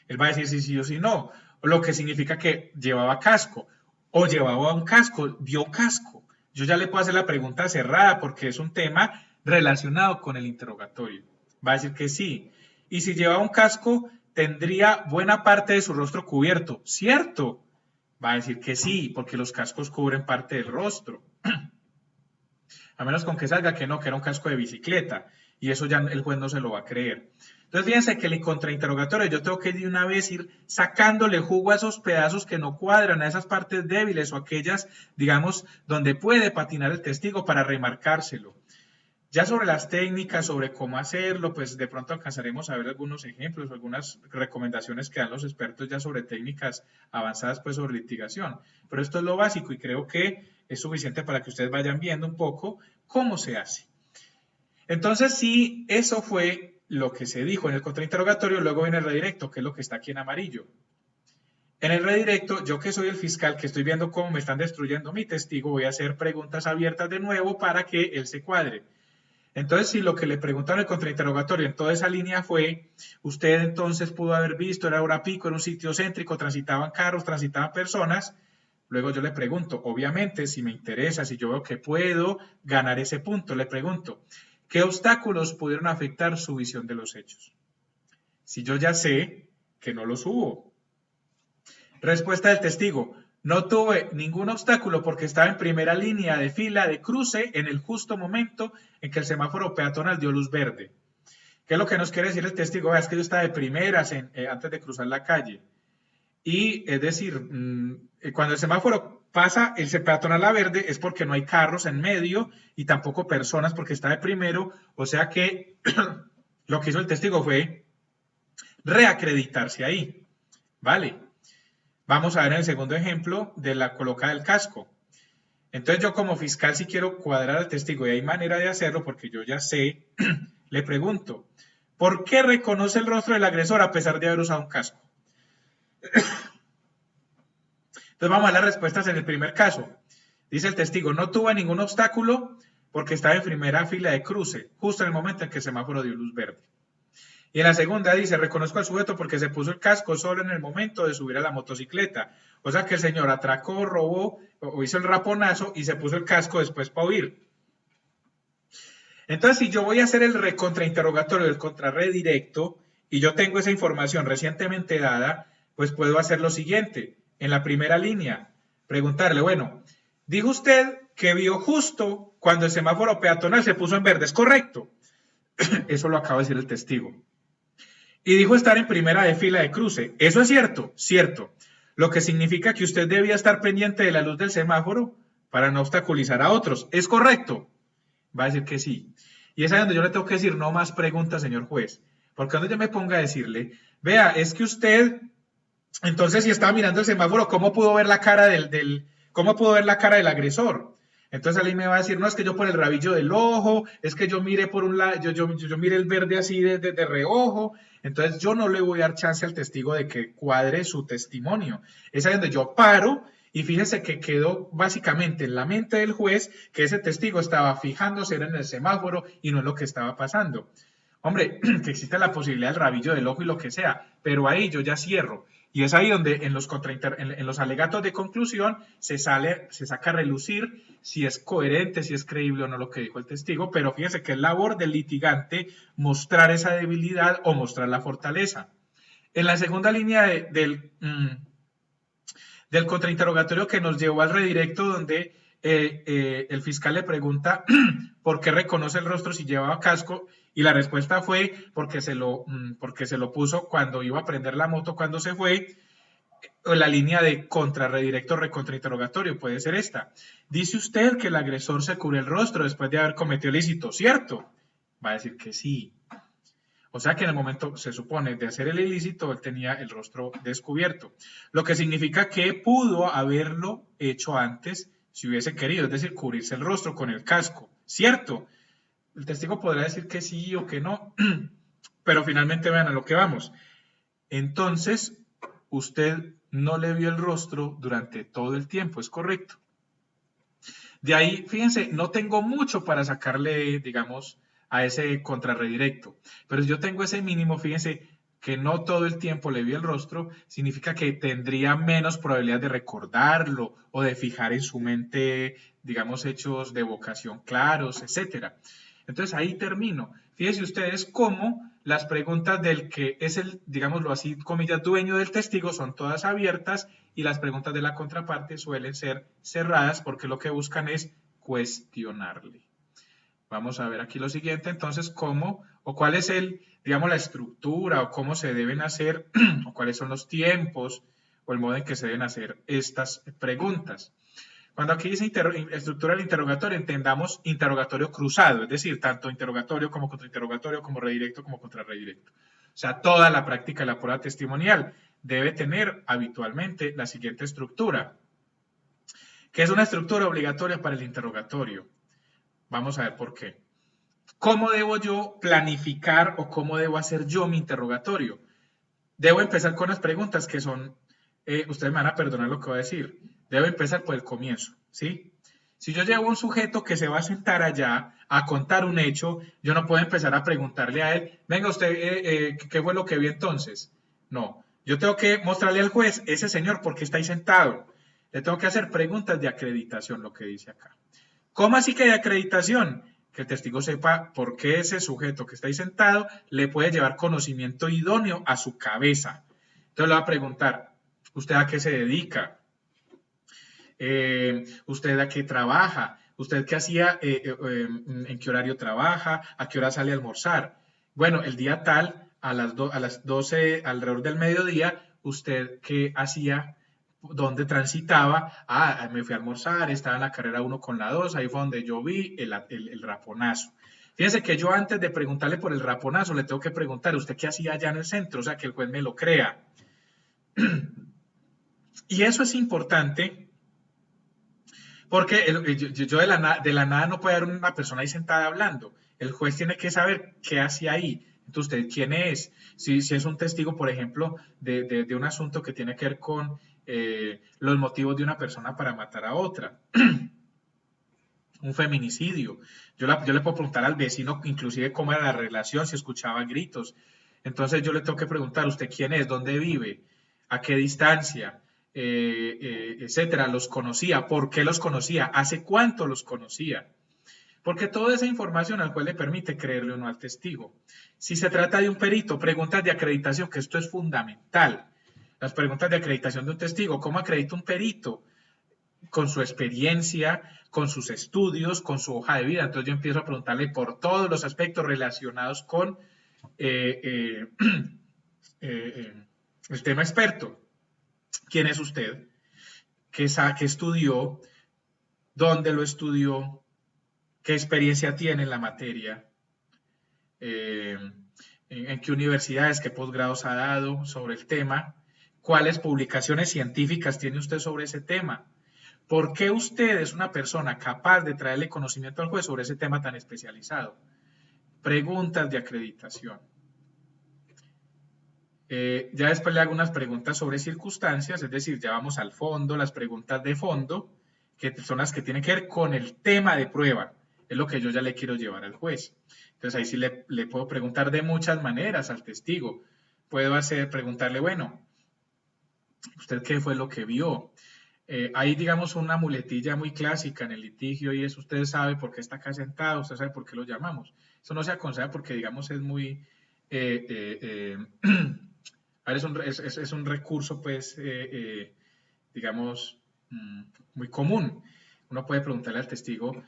Él va a decir si sí o si no. Lo que significa que llevaba casco. O llevaba un casco, vio casco. Yo ya le puedo hacer la pregunta cerrada porque es un tema relacionado con el interrogatorio. Va a decir que sí. Y si llevaba un casco, tendría buena parte de su rostro cubierto, ¿cierto? Va a decir que sí, porque los cascos cubren parte del rostro. A menos con que salga que no, que era un casco de bicicleta. Y eso ya el juez no se lo va a creer. Entonces, fíjense que el contrainterrogatorio yo tengo que de una vez ir sacándole jugo a esos pedazos que no cuadran, a esas partes débiles o aquellas, digamos, donde puede patinar el testigo para remarcárselo. Ya sobre las técnicas, sobre cómo hacerlo, pues de pronto alcanzaremos a ver algunos ejemplos, algunas recomendaciones que dan los expertos ya sobre técnicas avanzadas, pues sobre litigación. Pero esto es lo básico y creo que es suficiente para que ustedes vayan viendo un poco cómo se hace. Entonces, sí, eso fue lo que se dijo en el contrainterrogatorio, luego viene el redirecto, que es lo que está aquí en amarillo. En el redirecto, yo que soy el fiscal, que estoy viendo cómo me están destruyendo mi testigo, voy a hacer preguntas abiertas de nuevo para que él se cuadre. Entonces, si lo que le preguntaron en el contrainterrogatorio en toda esa línea fue, usted entonces pudo haber visto, era hora pico, era un sitio céntrico, transitaban carros, transitaban personas, luego yo le pregunto, obviamente, si me interesa, si yo veo que puedo ganar ese punto, le pregunto, ¿qué obstáculos pudieron afectar su visión de los hechos? Si yo ya sé que no los hubo. Respuesta del testigo, no tuve ningún obstáculo porque estaba en primera línea de fila de cruce en el justo momento en que el semáforo peatonal dio luz verde. ¿Qué es lo que nos quiere decir el testigo? Es que yo estaba de primeras antes de cruzar la calle. Y es decir, cuando el semáforo pasa el peatonal a verde es porque no hay carros en medio y tampoco personas porque está de primero. O sea que lo que hizo el testigo fue reacreditarse ahí. ¿Vale? Vamos a ver en el segundo ejemplo de la colocada del casco. Entonces yo como fiscal si quiero cuadrar al testigo y hay manera de hacerlo porque yo ya sé, le pregunto, ¿por qué reconoce el rostro del agresor a pesar de haber usado un casco? Entonces vamos a las respuestas en el primer caso. Dice el testigo, no tuvo ningún obstáculo porque estaba en primera fila de cruce, justo en el momento en que el semáforo dio luz verde. Y en la segunda dice, reconozco al sujeto porque se puso el casco solo en el momento de subir a la motocicleta. O sea que el señor atracó, robó o hizo el raponazo y se puso el casco después para huir. Entonces, si yo voy a hacer el recontrainterrogatorio del contrarredirecto y yo tengo esa información recientemente dada, pues puedo hacer lo siguiente. En la primera línea, preguntarle, bueno, dijo usted que vio justo cuando el semáforo peatonal se puso en verde, ¿es correcto? Eso lo acaba de decir el testigo. Y dijo estar en primera de fila de cruce. Eso es cierto, cierto. Lo que significa que usted debía estar pendiente de la luz del semáforo para no obstaculizar a otros. ¿Es correcto? Va a decir que sí. Y es ahí donde yo le tengo que decir, no más preguntas, señor juez. Porque cuando yo me ponga a decirle, vea, es que usted, entonces si estaba mirando el semáforo, ¿cómo pudo ver la cara cómo pudo ver la cara del agresor? Entonces alguien me va a decir, no, es que yo por el rabillo del ojo, es que yo miré por un lado, yo miré el verde así de reojo, entonces yo no le voy a dar chance al testigo de que cuadre su testimonio. Es ahí donde yo paro y fíjese que quedó básicamente en la mente del juez que ese testigo estaba fijándose en el semáforo y no en lo que estaba pasando. Hombre, que existe la posibilidad del rabillo del ojo y lo que sea, pero ahí yo ya cierro. Y es ahí donde en los alegatos de conclusión se saca a relucir si es coherente, si es creíble o no lo que dijo el testigo, pero fíjense que es labor del litigante mostrar esa debilidad o mostrar la fortaleza. En la segunda línea del contrainterrogatorio que nos llevó al redirecto, donde el fiscal le pregunta por qué reconoce el rostro si llevaba casco, y la respuesta fue porque se lo puso cuando iba a prender la moto cuando se fue. La línea de contrarredirecto recontrainterrogatorio puede ser esta. Dice usted que el agresor se cubre el rostro después de haber cometido el ilícito, ¿cierto? Va a decir que sí. O sea que en el momento, se supone, de hacer el ilícito, él tenía el rostro descubierto. Lo que significa que pudo haberlo hecho antes si hubiese querido, es decir, cubrirse el rostro con el casco, ¿cierto? El testigo podrá decir que sí o que no, pero finalmente vean a lo que vamos. Entonces, usted no le vio el rostro durante todo el tiempo, ¿es correcto? De ahí, fíjense, no tengo mucho para sacarle, digamos, a ese contrarredirecto, pero si yo tengo ese mínimo, fíjense que no todo el tiempo le vio el rostro, significa que tendría menos probabilidad de recordarlo o de fijar en su mente, digamos, hechos de evocación claros, etcétera. Entonces ahí termino. Fíjense ustedes cómo las preguntas del que es el, digámoslo así, comillas, dueño del testigo son todas abiertas y las preguntas de la contraparte suelen ser cerradas porque lo que buscan es cuestionarle. Vamos a ver aquí lo siguiente, entonces, cómo o cuál es digamos, la estructura o cómo se deben hacer o cuáles son los tiempos o el modo en que se deben hacer estas preguntas. Cuando aquí dice estructura del interrogatorio, entendamos interrogatorio cruzado, es decir, tanto interrogatorio como contrainterrogatorio, como redirecto como contrarredirecto. O sea, toda la práctica de la prueba testimonial debe tener habitualmente la siguiente estructura, que es una estructura obligatoria para el interrogatorio. Vamos a ver por qué. ¿Cómo debo yo planificar o cómo debo hacer yo mi interrogatorio? Debo empezar con las preguntas que son, ustedes me van a perdonar lo que voy a decir, debo empezar por el comienzo, ¿sí? Si yo llevo un sujeto que se va a sentar allá a contar un hecho, yo no puedo empezar a preguntarle a él, venga usted, ¿qué fue lo que vio entonces? No, yo tengo que mostrarle al juez, ese señor, ¿por qué está ahí sentado? Le tengo que hacer preguntas de acreditación, lo que dice acá. ¿Cómo así que de acreditación? Que el testigo sepa por qué ese sujeto que está ahí sentado le puede llevar conocimiento idóneo a su cabeza. Entonces le va a preguntar, ¿usted a qué se dedica? ¿Usted a qué trabaja? ¿Usted qué hacía? ¿En qué horario trabaja? ¿A qué hora sale a almorzar? Bueno, el día tal, a las 12, alrededor del mediodía, ¿usted qué hacía? ¿Dónde transitaba? Ah, me fui a almorzar, estaba en la carrera 1 con la 2, ahí fue donde yo vi el raponazo. Fíjense que yo antes de preguntarle por el raponazo, le tengo que preguntar, ¿usted qué hacía allá en el centro? O sea, que el juez me lo crea. Y eso es importante porque yo de la nada no puede haber una persona ahí sentada hablando. El juez tiene que saber qué hacía ahí. Entonces, ¿usted quién es? Si es un testigo, por ejemplo, de un asunto que tiene que ver con los motivos de una persona para matar a otra. Un feminicidio. Yo le puedo preguntar al vecino, inclusive, cómo era la relación, si escuchaba gritos. Entonces, yo le tengo que preguntar, ¿usted quién es? ¿Dónde vive? ¿A qué distancia? Etcétera. ¿Los conocía? ¿Por qué los conocía? ¿Hace cuánto los conocía? Porque toda esa información al cual le permite creerle o no al testigo. Si se trata de un perito, preguntas de acreditación, que esto es fundamental. Las preguntas de acreditación de un testigo, ¿cómo acredita un perito? Con su experiencia, con sus estudios, con su hoja de vida. Entonces yo empiezo a preguntarle por todos los aspectos relacionados con el tema experto. ¿Quién es usted? ¿Qué estudió? ¿Dónde lo estudió? ¿Qué experiencia tiene en la materia? ¿En qué universidades, qué posgrados ha dado sobre el tema? ¿Cuáles publicaciones científicas tiene usted sobre ese tema? ¿Por qué usted es una persona capaz de traerle conocimiento al juez sobre ese tema tan especializado? Preguntas de acreditación. Ya después le hago unas preguntas sobre circunstancias, es decir, ya vamos al fondo, las preguntas de fondo, que son las que tienen que ver con el tema de prueba, es lo que yo ya le quiero llevar al juez. Entonces ahí sí le puedo preguntar de muchas maneras al testigo. Puedo preguntarle, bueno, ¿usted qué fue lo que vio? Hay, digamos, una muletilla muy clásica en el litigio y es, usted sabe por qué está acá sentado, usted sabe por qué lo llamamos. Eso no se aconseja porque, digamos, es muy... a ver, es un recurso, pues, digamos, muy común. Uno puede preguntarle al testigo,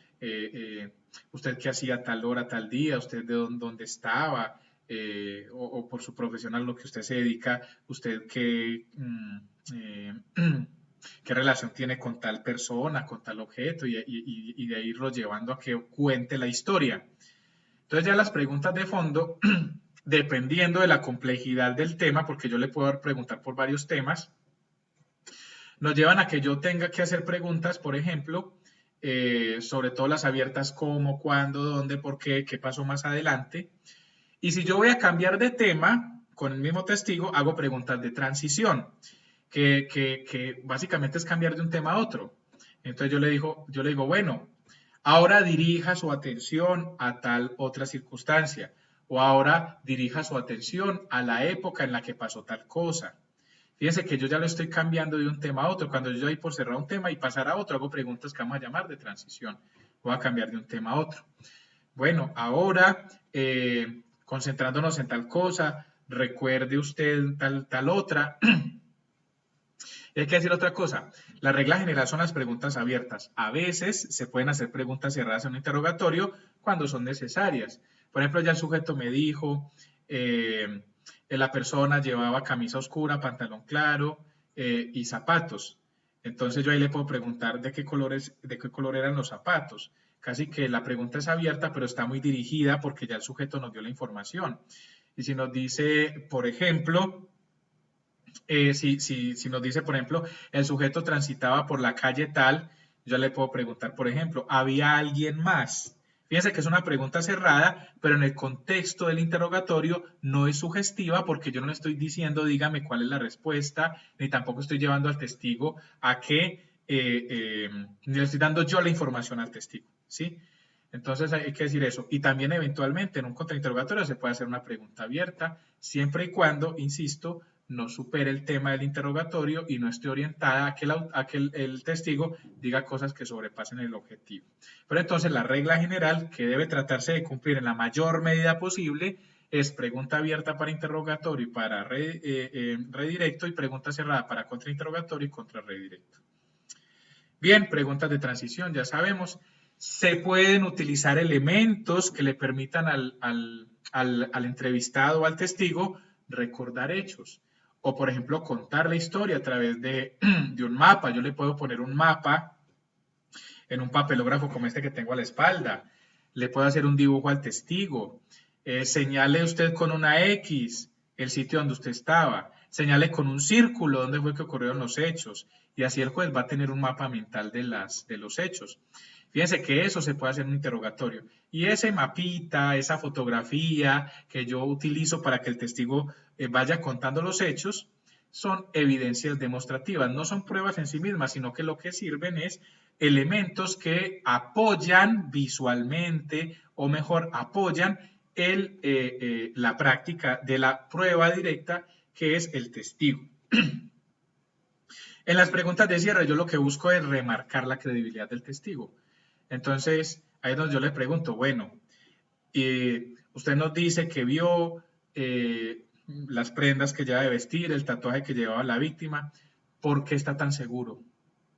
¿usted qué hacía a tal hora, tal día? ¿Usted de dónde estaba? O por su profesión a lo que usted se dedica, ¿usted qué relación tiene con tal persona, con tal objeto? Y de ahí irlo llevando a que cuente la historia. Entonces ya las preguntas de fondo, dependiendo de la complejidad del tema, porque yo le puedo preguntar por varios temas, nos llevan a que yo tenga que hacer preguntas, por ejemplo, sobre todo las abiertas, cómo, cuándo, dónde, por qué, qué pasó más adelante. Y si yo voy a cambiar de tema con el mismo testigo, hago preguntas de transición, que básicamente es cambiar de un tema a otro. Entonces yo le digo, bueno, ahora dirija su atención a tal otra circunstancia, o ahora dirija su atención a la época en la que pasó tal cosa. Fíjense que yo ya lo estoy cambiando de un tema a otro. Cuando yo doy por cerrar un tema y pasar a otro, hago preguntas que vamos a llamar de transición. Voy a cambiar de un tema a otro. Bueno, ahora, concentrándonos en tal cosa, recuerde usted tal otra. Y hay que decir otra cosa. La regla general son las preguntas abiertas. A veces se pueden hacer preguntas cerradas en un interrogatorio cuando son necesarias. Por ejemplo, ya el sujeto me dijo, la persona llevaba camisa oscura, pantalón claro y zapatos. Entonces yo ahí le puedo preguntar de qué color eran los zapatos. Casi que la pregunta es abierta, pero está muy dirigida porque ya el sujeto nos dio la información. Y si nos dice, por ejemplo, si nos dice, por ejemplo, el sujeto transitaba por la calle tal, yo le puedo preguntar, por ejemplo, ¿había alguien más? Fíjense que es una pregunta cerrada, pero en el contexto del interrogatorio no es sugestiva porque yo no le estoy diciendo, dígame cuál es la respuesta, ni tampoco estoy llevando al testigo a que, ni le estoy dando yo la información al testigo, ¿sí? Entonces hay que decir eso. Y también eventualmente en un contrainterrogatorio se puede hacer una pregunta abierta, siempre y cuando, insisto, no supere el tema del interrogatorio y no esté orientada a que el testigo diga cosas que sobrepasen el objetivo. Pero entonces la regla general que debe tratarse de cumplir en la mayor medida posible es pregunta abierta para interrogatorio y para redirecto y pregunta cerrada para contrainterrogatorio y contra redirecto. Bien, preguntas de transición, ya sabemos. Se pueden utilizar elementos que le permitan al entrevistado o al testigo recordar hechos. O, por ejemplo, contar la historia a través de un mapa. Yo le puedo poner un mapa en un papelógrafo como este que tengo a la espalda. Le puedo hacer un dibujo al testigo. Señale usted con una X el sitio donde usted estaba. Señale con un círculo dónde fue que ocurrieron los hechos. Y así el juez va a tener un mapa mental de los hechos. Fíjense que eso se puede hacer en un interrogatorio. Y ese mapita, esa fotografía que yo utilizo para que el testigo vaya contando los hechos, son evidencias demostrativas. No son pruebas en sí mismas, sino que lo que sirven es elementos que apoyan visualmente, o mejor, apoyan la práctica de la prueba directa, que es el testigo. En las preguntas de cierre, yo lo que busco es remarcar la credibilidad del testigo. Entonces, ahí es donde yo le pregunto, bueno, usted nos dice que vio las prendas que lleva de vestir, el tatuaje que llevaba la víctima, ¿por qué está tan seguro?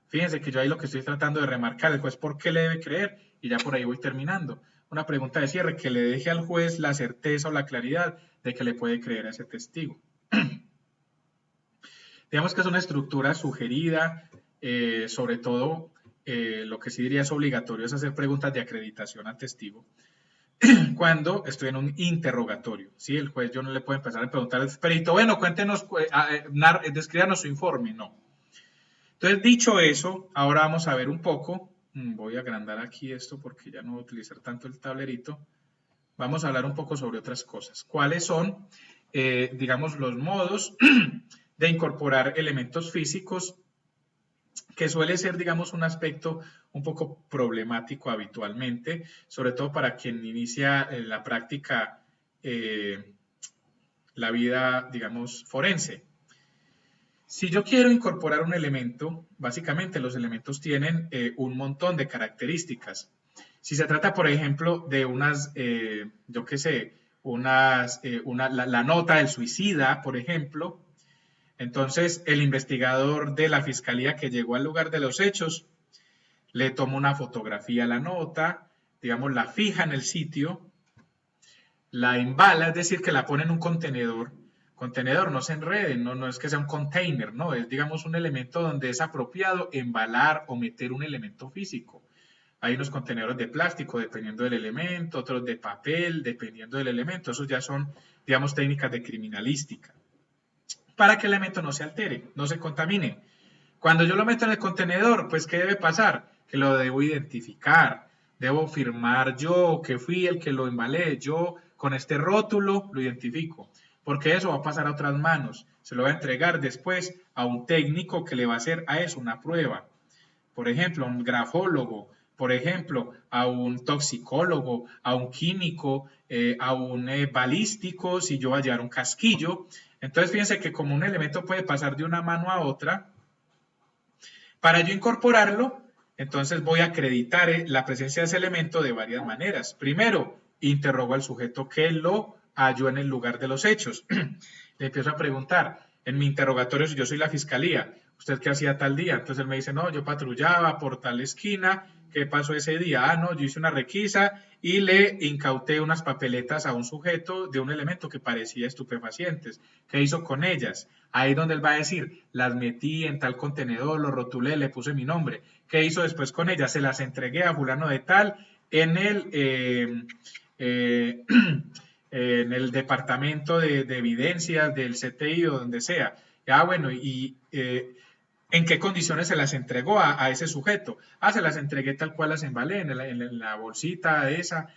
Fíjense que yo ahí lo que estoy tratando de remarcar, el juez, ¿por qué le debe creer? Y ya por ahí voy terminando. Una pregunta de cierre que le deje al juez la certeza o la claridad de que le puede creer a ese testigo. Digamos que es una estructura sugerida, sobre todo lo que sí diría es obligatorio es hacer preguntas de acreditación al testigo cuando estoy en un interrogatorio. ¿Sí? El juez yo no le puedo empezar a preguntar al perito, bueno, cuéntenos, descríbanos su informe. No. Entonces, dicho eso, ahora vamos a ver un poco, voy a agrandar aquí esto porque ya no voy a utilizar tanto el tablerito. Vamos a hablar un poco sobre otras cosas. ¿Cuáles son, digamos, los modos de incorporar elementos físicos, que suele ser, digamos, un aspecto un poco problemático habitualmente, sobre todo para quien inicia la práctica, la vida, digamos, forense? Si yo quiero incorporar un elemento, básicamente los elementos tienen un montón de características. Si se trata, por ejemplo, de unas, yo qué sé, la nota del suicida, por ejemplo, entonces el investigador de la fiscalía que llegó al lugar de los hechos le toma una fotografía a la nota, digamos, la fija en el sitio, la embala, es decir, que la pone en un contenedor. Contenedor, no se enreden, no es que sea un container, no, es, digamos, un elemento donde es apropiado embalar o meter un elemento físico. Hay unos contenedores de plástico, dependiendo del elemento, otros de papel, dependiendo del elemento. Esos ya son, digamos, técnicas de criminalística. Para que el elemento no se altere, no se contamine. Cuando yo lo meto en el contenedor, pues, ¿qué debe pasar? Que lo debo identificar. Debo firmar yo, que fui el que lo embalé. Yo, con este rótulo, lo identifico. Porque eso va a pasar a otras manos. Se lo va a entregar después a un técnico que le va a hacer a eso una prueba. Por ejemplo, a un grafólogo, por ejemplo, a un toxicólogo, a un químico, a un balístico, si yo voy a llevar un casquillo. Entonces, fíjense que como un elemento puede pasar de una mano a otra, para yo incorporarlo, entonces voy a acreditar la presencia de ese elemento de varias maneras. Primero, interrogo al sujeto que lo halló en el lugar de los hechos. Le empiezo a preguntar, en mi interrogatorio, si yo soy la fiscalía, ¿usted qué hacía tal día? Entonces él me dice, no, yo patrullaba por tal esquina, ¿qué pasó ese día? Ah, no, yo hice una requisa y le incauté unas papeletas a un sujeto de un elemento que parecía estupefacientes. ¿Qué hizo con ellas? Ahí donde él va a decir, las metí en tal contenedor, lo rotulé, le puse mi nombre. ¿Qué hizo después con ellas? Se las entregué a fulano de tal en en el departamento de evidencias del CTI o donde sea. Ah, bueno, y ¿en qué condiciones se las entregó a ese sujeto? Ah, se las entregué tal cual las embalé en la bolsita esa.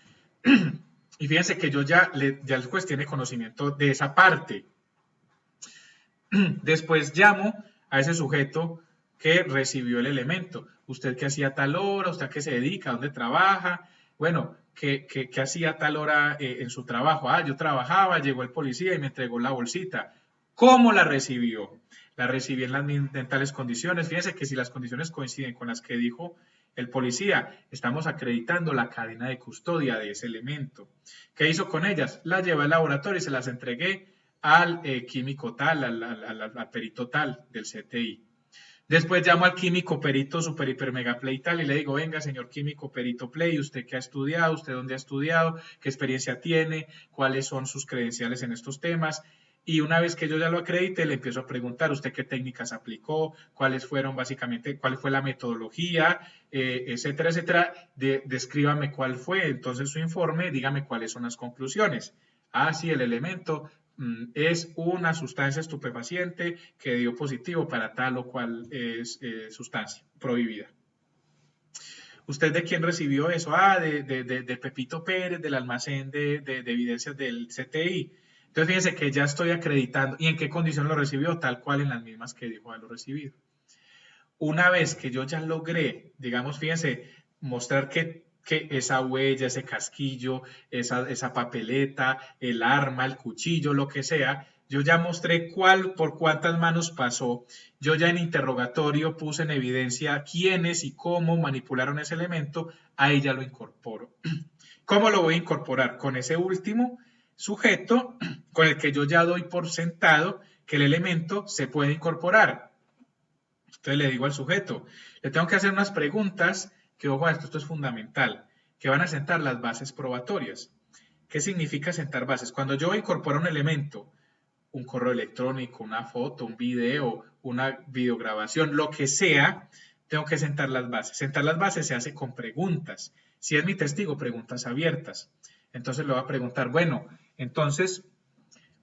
Y fíjense que yo ya el juez tiene conocimiento de esa parte. Después llamo a ese sujeto que recibió el elemento. ¿Usted qué hacía a tal hora? ¿Usted a qué se dedica? ¿Dónde trabaja? Bueno, ¿qué hacía a tal hora en su trabajo? Ah, yo trabajaba, llegó el policía y me entregó la bolsita. ¿Cómo la recibió? La recibí en tales condiciones. Fíjense que si las condiciones coinciden con las que dijo el policía, estamos acreditando la cadena de custodia de ese elemento. ¿Qué hizo con ellas? Las llevé al laboratorio y se las entregué al químico tal, al perito tal del CTI. Después llamo al químico perito super hiper mega play tal y le digo, venga señor químico perito play, ¿usted qué ha estudiado? ¿Usted dónde ha estudiado? ¿Qué experiencia tiene? ¿Cuáles son sus credenciales en estos temas? Y una vez que yo ya lo acredite, le empiezo a preguntar, ¿usted qué técnicas aplicó? ¿Cuáles fueron básicamente, cuál fue la metodología? Etcétera, etcétera. Descríbame cuál fue entonces su informe, dígame cuáles son las conclusiones. Ah, sí, el elemento es una sustancia estupefaciente que dio positivo para tal o cual sustancia prohibida. ¿Usted de quién recibió eso? Ah, de Pepito Pérez, del almacén de evidencias del CTI. Entonces, fíjense que ya estoy acreditando. ¿Y en qué condición lo recibió? Tal cual en las mismas que dijo haberlo recibido. Una vez que yo ya logré, digamos, fíjense, mostrar que esa huella, ese casquillo, esa papeleta, el arma, el cuchillo, lo que sea, yo ya mostré por cuántas manos pasó. Yo ya en interrogatorio puse en evidencia quiénes y cómo manipularon ese elemento, ahí ya lo incorporo. ¿Cómo lo voy a incorporar? Con ese último sujeto con el que yo ya doy por sentado que el elemento se puede incorporar. Entonces le digo al sujeto, le tengo que hacer unas preguntas que, ojo, esto es fundamental, que van a sentar las bases probatorias. ¿Qué significa sentar bases? Cuando yo incorporo un elemento, un correo electrónico, una foto, un video, una videograbación, lo que sea, tengo que sentar las bases. Sentar las bases se hace con preguntas. Si es mi testigo, preguntas abiertas. Entonces le voy a preguntar, bueno, entonces,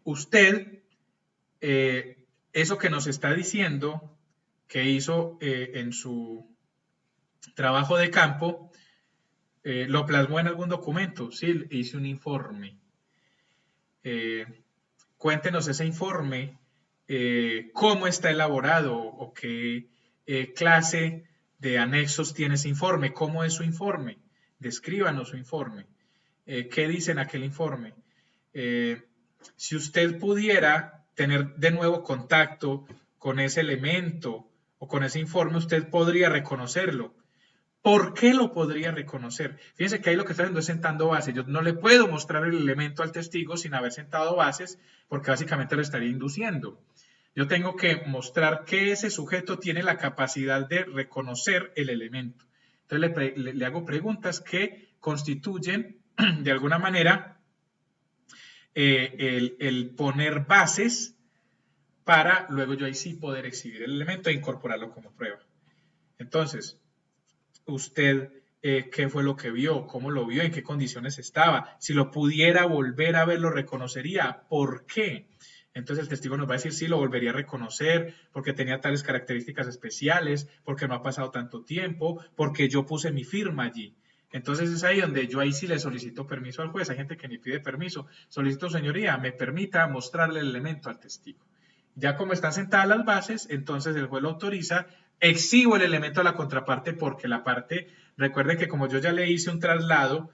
usted, eso que nos está diciendo que hizo en su trabajo de campo, ¿lo plasmó en algún documento? Sí, hice un informe. Cuéntenos ese informe, cómo está elaborado o qué clase de anexos tiene ese informe, cómo es su informe, descríbanos su informe, qué dice en aquel informe. Si usted pudiera tener de nuevo contacto con ese elemento o con ese informe, usted podría reconocerlo. ¿Por qué lo podría reconocer? Fíjense que ahí lo que estoy haciendo es sentando bases. Yo no le puedo mostrar el elemento al testigo sin haber sentado bases, porque básicamente lo estaría induciendo. Yo tengo que mostrar que ese sujeto tiene la capacidad de reconocer el elemento. Entonces le hago preguntas que constituyen, de alguna manera, el poner bases para luego yo ahí sí poder exhibir el elemento e incorporarlo como prueba. Entonces, usted qué fue lo que vio, cómo lo vio, en qué condiciones estaba, si lo pudiera volver a ver, lo reconocería, ¿por qué? Entonces el testigo nos va a decir, sí, lo volvería a reconocer, porque tenía tales características especiales, porque no ha pasado tanto tiempo, porque yo puse mi firma allí. Entonces es ahí donde yo ahí sí le solicito permiso al juez. Hay gente que ni pide permiso. Solicito, señoría, me permita mostrarle el elemento al testigo. Ya como están sentadas las bases, entonces el juez lo autoriza, exhibo el elemento a la contraparte porque la parte, recuerden que como yo ya le hice un traslado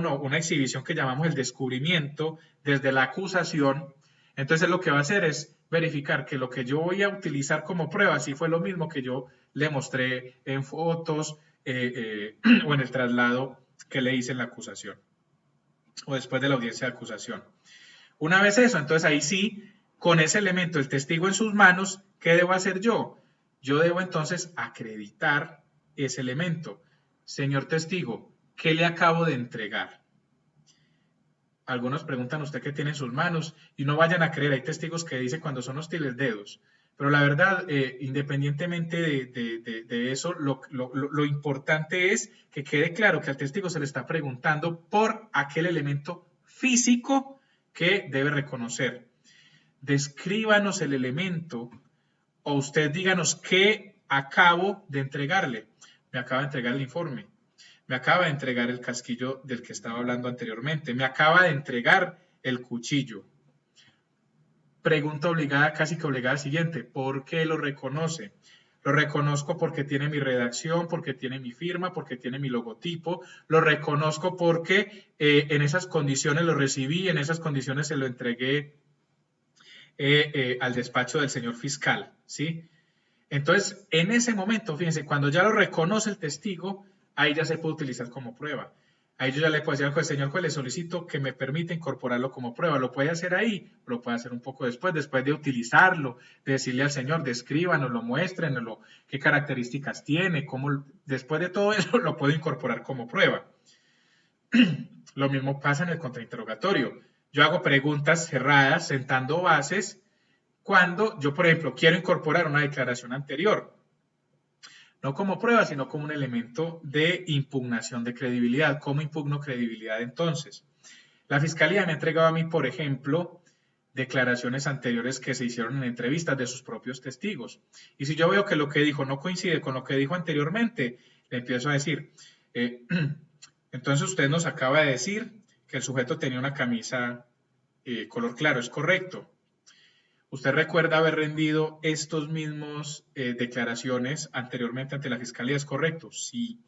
no, una exhibición que llamamos el descubrimiento desde la acusación, entonces lo que va a hacer es verificar que lo que yo voy a utilizar como prueba sí fue lo mismo que yo le mostré en fotos o en el traslado que le hice en la acusación o después de la audiencia de acusación. Una vez eso, entonces ahí sí, con ese elemento, el testigo en sus manos, ¿qué debo hacer yo? Yo debo entonces acreditar ese elemento. Señor testigo, ¿qué le acabo de entregar? Algunos preguntan usted qué tiene en sus manos y no vayan a creer, hay testigos que dicen cuando son hostiles dedos. Pero la verdad, independientemente de eso, lo importante es que quede claro que al testigo se le está preguntando por aquel elemento físico que debe reconocer. Descríbanos el elemento o usted díganos qué acabo de entregarle. Me acaba de entregar el informe, me acaba de entregar el casquillo del que estaba hablando anteriormente, me acaba de entregar el cuchillo. Pregunta obligada, casi que obligada siguiente, ¿por qué lo reconoce? Lo reconozco porque tiene mi redacción, porque tiene mi firma, porque tiene mi logotipo. Lo reconozco porque en esas condiciones lo recibí, en esas condiciones se lo entregué al despacho del señor fiscal, ¿sí? Entonces, en ese momento, fíjense, cuando ya lo reconoce el testigo, ahí ya se puede utilizar como prueba. Ahí yo ya le puedo decir al juez, señor juez, le solicito que me permita incorporarlo como prueba. Lo puede hacer ahí, lo puede hacer un poco después de utilizarlo, de decirle al señor, descríbanoslo, muéstrenoslo, qué características tiene, cómo, después de todo eso lo puedo incorporar como prueba. Lo mismo pasa en el contrainterrogatorio. Yo hago preguntas cerradas, sentando bases, cuando yo, por ejemplo, quiero incorporar una declaración anterior. No como prueba, sino como un elemento de impugnación de credibilidad. ¿Cómo impugno credibilidad entonces? La Fiscalía me ha entregado a mí, por ejemplo, declaraciones anteriores que se hicieron en entrevistas de sus propios testigos. Y si yo veo que lo que dijo no coincide con lo que dijo anteriormente, le empiezo a decir, entonces usted nos acaba de decir que el sujeto tenía una camisa color claro, ¿es correcto? ¿Usted recuerda haber rendido estos mismos declaraciones anteriormente ante la Fiscalía? ¿Es correcto? Sí.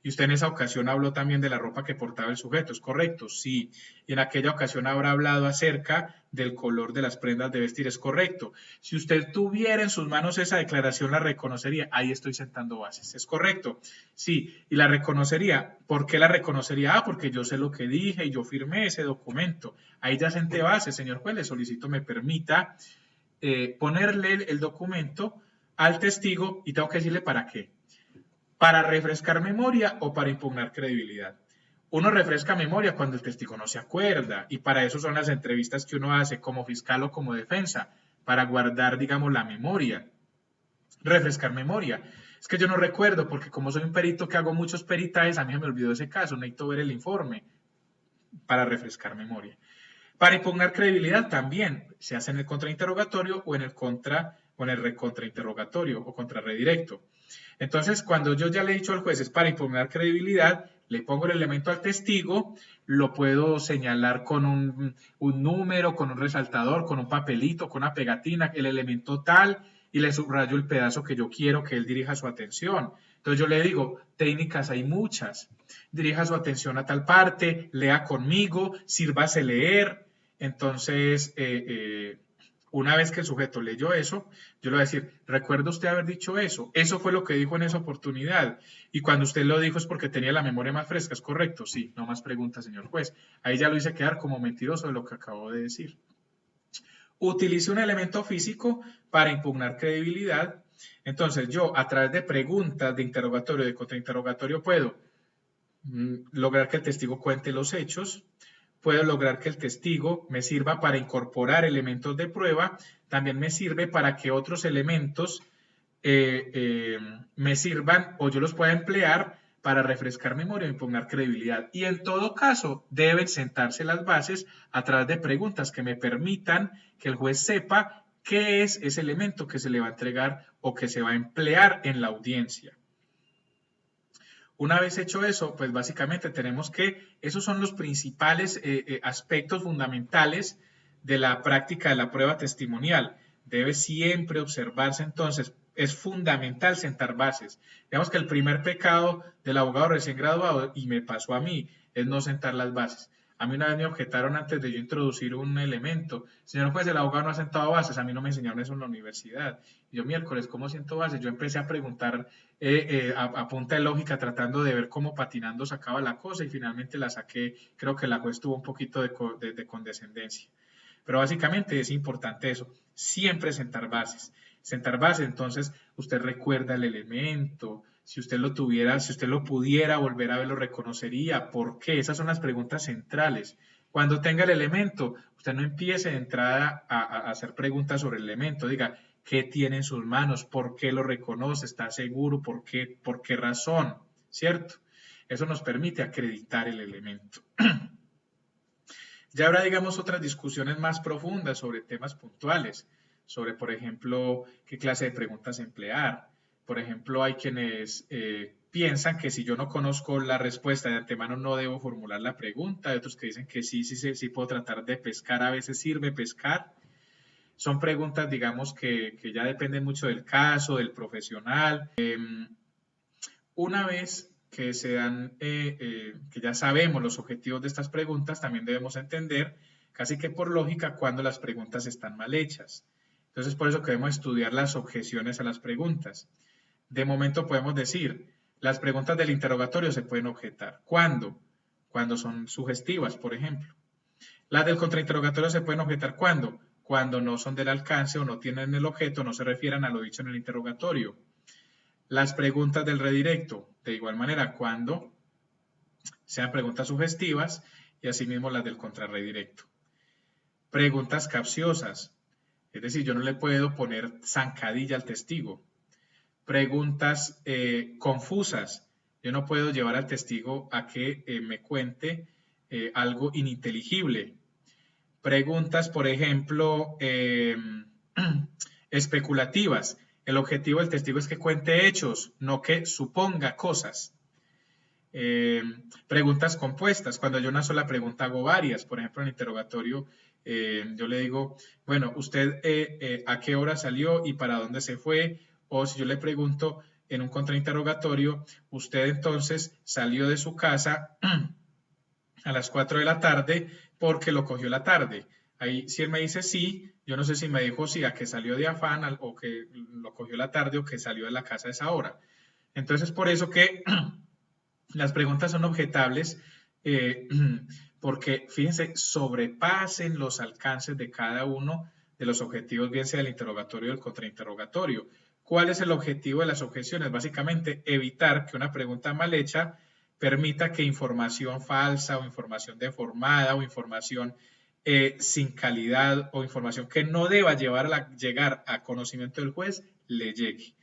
¿Y usted en esa ocasión habló también de la ropa que portaba el sujeto? ¿Es correcto? Sí. ¿Y en aquella ocasión habrá hablado acerca del color de las prendas de vestir? ¿Es correcto? Si usted tuviera en sus manos esa declaración, la reconocería. Ahí estoy sentando bases. ¿Es correcto? Sí. ¿Y la reconocería? ¿Por qué la reconocería? Ah, porque yo sé lo que dije y yo firmé ese documento. Ahí ya senté bases. Señor juez, le solicito me permita ponerle el documento al testigo y tengo que decirle para qué. ¿Para refrescar memoria o para impugnar credibilidad? Uno refresca memoria cuando el testigo no se acuerda y para eso son las entrevistas que uno hace como fiscal o como defensa, para guardar, digamos, la memoria, refrescar memoria. Es que yo no recuerdo porque como soy un perito que hago muchos peritajes, a mí se me olvidó ese caso, necesito ver el informe para refrescar memoria. Para impugnar credibilidad también se hace en el contrainterrogatorio o en el recontrainterrogatorio o contrarredirecto. Entonces, cuando yo ya le he dicho al juez es para impugnar credibilidad, le pongo el elemento al testigo, lo puedo señalar con un número, con un resaltador, con un papelito, con una pegatina, el elemento tal, y le subrayo el pedazo que yo quiero que él dirija su atención. Entonces yo le digo, técnicas hay muchas, dirija su atención a tal parte, lea conmigo, sírvase leer. Entonces, una vez que el sujeto leyó eso, yo le voy a decir, ¿recuerda usted haber dicho eso? Eso fue lo que dijo en esa oportunidad. Y cuando usted lo dijo es porque tenía la memoria más fresca, ¿es correcto? Sí, no más preguntas, señor juez. Ahí ya lo hice quedar como mentiroso de lo que acabo de decir. Utilice un elemento físico para impugnar credibilidad. Entonces, yo a través de preguntas de interrogatorio, de contrainterrogatorio, puedo lograr que el testigo cuente los hechos, puedo lograr que el testigo me sirva para incorporar elementos de prueba, también me sirve para que otros elementos me sirvan o yo los pueda emplear para refrescar memoria o impugnar credibilidad. Y en todo caso, deben sentarse las bases a través de preguntas que me permitan que el juez sepa qué es ese elemento que se le va a entregar o que se va a emplear en la audiencia. Una vez hecho eso, pues básicamente tenemos que, esos son los principales aspectos fundamentales de la práctica de la prueba testimonial. Debe siempre observarse entonces, es fundamental sentar bases. Digamos que el primer pecado del abogado recién graduado, y me pasó a mí, es no sentar las bases. A mí una vez me objetaron antes de yo introducir un elemento. Señor juez, el abogado no ha sentado bases. A mí no me enseñaron eso en la universidad. Y yo, miércoles, ¿cómo siento bases? Yo empecé a preguntar a punta de lógica, tratando de ver cómo patinando sacaba la cosa y finalmente la saqué. Creo que la juez tuvo un poquito de condescendencia. Pero básicamente es importante eso, siempre sentar bases. Sentar bases, entonces usted recuerda el elemento, si usted lo tuviera, si usted lo pudiera volver a ver, lo reconocería. ¿Por qué? Esas son las preguntas centrales. Cuando tenga el elemento, usted no empiece de entrada a hacer preguntas sobre el elemento. Diga, ¿qué tiene en sus manos? ¿Por qué lo reconoce? ¿Está seguro? ¿Por qué razón? ¿Cierto? Eso nos permite acreditar el elemento. Ya habrá, digamos, otras discusiones más profundas sobre temas puntuales, sobre, por ejemplo, qué clase de preguntas emplear. Por ejemplo, hay quienes piensan que si yo no conozco la respuesta de antemano no debo formular la pregunta, hay otros que dicen que sí puedo tratar de pescar, a veces sirve pescar. Son preguntas, digamos, que ya dependen mucho del caso, del profesional. Una vez que se dan, que ya sabemos los objetivos de estas preguntas, también debemos entender, casi que por lógica, cuando las preguntas están mal hechas. Entonces, por eso que debemos estudiar las objeciones a las preguntas. De momento podemos decir, las preguntas del interrogatorio se pueden objetar. ¿Cuándo? Cuando son sugestivas, por ejemplo. Las del contrainterrogatorio se pueden objetar ¿cuándo? Cuando no son del alcance o no tienen el objeto, no se refieran a lo dicho en el interrogatorio. Las preguntas del redirecto, de igual manera, cuando sean preguntas sugestivas y asimismo las del contrarredirecto. Preguntas capciosas, es decir, yo no le puedo poner zancadilla al testigo. Preguntas confusas, yo no puedo llevar al testigo a que me cuente algo ininteligible. Preguntas, por ejemplo, especulativas. El objetivo del testigo es que cuente hechos, no que suponga cosas. Preguntas compuestas. Cuando yo una sola pregunta hago varias. Por ejemplo, en el interrogatorio yo le digo, bueno, ¿usted a qué hora salió y para dónde se fue? O si yo le pregunto en un contrainterrogatorio, ¿usted entonces salió de su casa a las 4 de la tarde porque lo cogió la tarde? Ahí, si él me dice sí, yo no sé si me dijo sí a que salió de afán o que lo cogió la tarde o que salió de la casa a esa hora. Entonces, por eso que las preguntas son objetables, porque, fíjense, sobrepasen los alcances de cada uno de los objetivos, bien sea del interrogatorio o del contrainterrogatorio. ¿Cuál es el objetivo de las objeciones? Básicamente, evitar que una pregunta mal hecha permita que información falsa o información deformada o información sin calidad o información que no deba llegar a conocimiento del juez le llegue.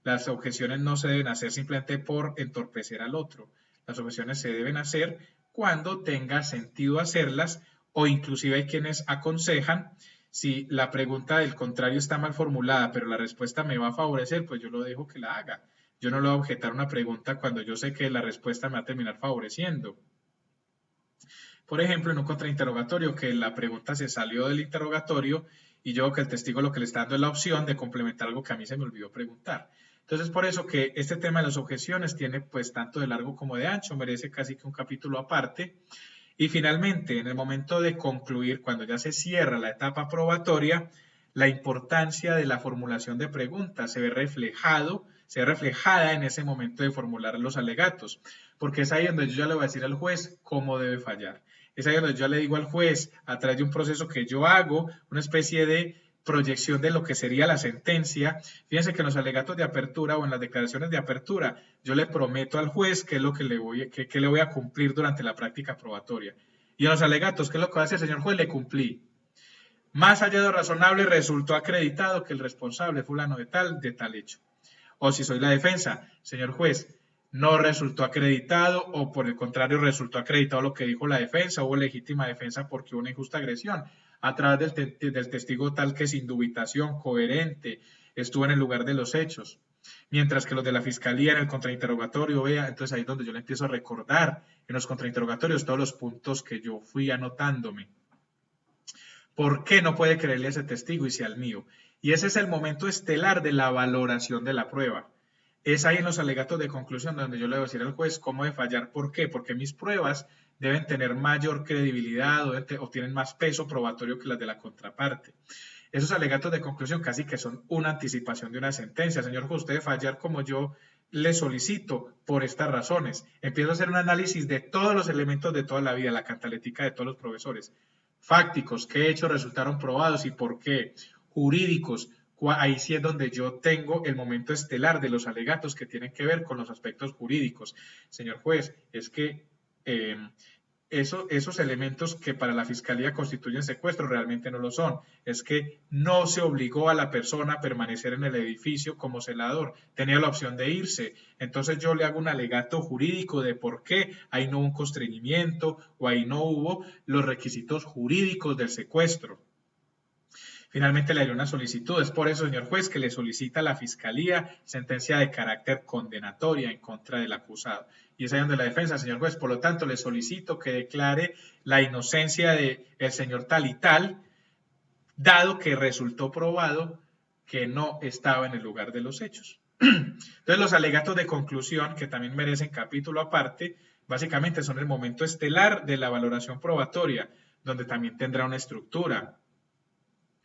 Las objeciones no se deben hacer simplemente por entorpecer al otro. Las objeciones se deben hacer cuando tenga sentido hacerlas, o inclusive hay quienes aconsejan, si la pregunta del contrario está mal formulada, pero la respuesta me va a favorecer, pues yo lo dejo que la haga. Yo no le voy a objetar una pregunta cuando yo sé que la respuesta me va a terminar favoreciendo. Por ejemplo, en un contrainterrogatorio, que la pregunta se salió del interrogatorio y yo que el testigo lo que le está dando es la opción de complementar algo que a mí se me olvidó preguntar. Entonces, por eso que este tema de las objeciones tiene pues tanto de largo como de ancho, merece casi que un capítulo aparte. Y finalmente, en el momento de concluir, cuando ya se cierra la etapa probatoria, la importancia de la formulación de preguntas se ve reflejada en ese momento de formular los alegatos, porque es ahí donde yo ya le voy a decir al juez cómo debe fallar. Es ahí donde yo ya le digo al juez, a través de un proceso que yo hago, una especie de proyección de lo que sería la sentencia. Fíjense que en los alegatos de apertura o en las declaraciones de apertura, yo le prometo al juez qué es lo que le voy a cumplir durante la práctica probatoria. Y en los alegatos, ¿qué es lo que va a hacer, señor juez? Le cumplí. Más allá de lo razonable, resultó acreditado que el responsable fulano de tal hecho. O si soy la defensa, señor juez, no resultó acreditado o por el contrario resultó acreditado lo que dijo la defensa, hubo legítima defensa porque hubo una injusta agresión a través del testigo tal que sin dubitación, coherente, estuvo en el lugar de los hechos. Mientras que los de la fiscalía en el contrainterrogatorio, vea, entonces ahí es donde yo le empiezo a recordar en los contrainterrogatorios todos los puntos que yo fui anotándome. ¿Por qué no puede creerle a ese testigo y sea al mío? Y ese es el momento estelar de la valoración de la prueba. Es ahí en los alegatos de conclusión donde yo le voy a decir al juez cómo de fallar. ¿Por qué? Porque mis pruebas deben tener mayor credibilidad o tienen más peso probatorio que las de la contraparte. Esos alegatos de conclusión casi que son una anticipación de una sentencia. Señor juez, usted debe fallar como yo le solicito por estas razones. Empiezo a hacer un análisis de todos los elementos de toda la vida, la cantalética de todos los profesores. Fácticos, qué hechos resultaron probados y por qué. Jurídicos, ahí sí es donde yo tengo el momento estelar de los alegatos que tienen que ver con los aspectos jurídicos. Señor juez, es que esos elementos que para la fiscalía constituyen secuestro realmente no lo son. Es que no se obligó a la persona a permanecer en el edificio como celador. Tenía la opción de irse. Entonces yo le hago un alegato jurídico de por qué ahí no hubo un constreñimiento o ahí no hubo los requisitos jurídicos del secuestro. Finalmente le haré una solicitud. Es por eso, señor juez, que le solicita a la fiscalía sentencia de carácter condenatoria en contra del acusado. Y es ahí donde la defensa, señor juez, por lo tanto, le solicito que declare la inocencia del señor tal y tal, dado que resultó probado que no estaba en el lugar de los hechos. Entonces, los alegatos de conclusión, que también merecen capítulo aparte, básicamente son el momento estelar de la valoración probatoria, donde también tendrá una estructura.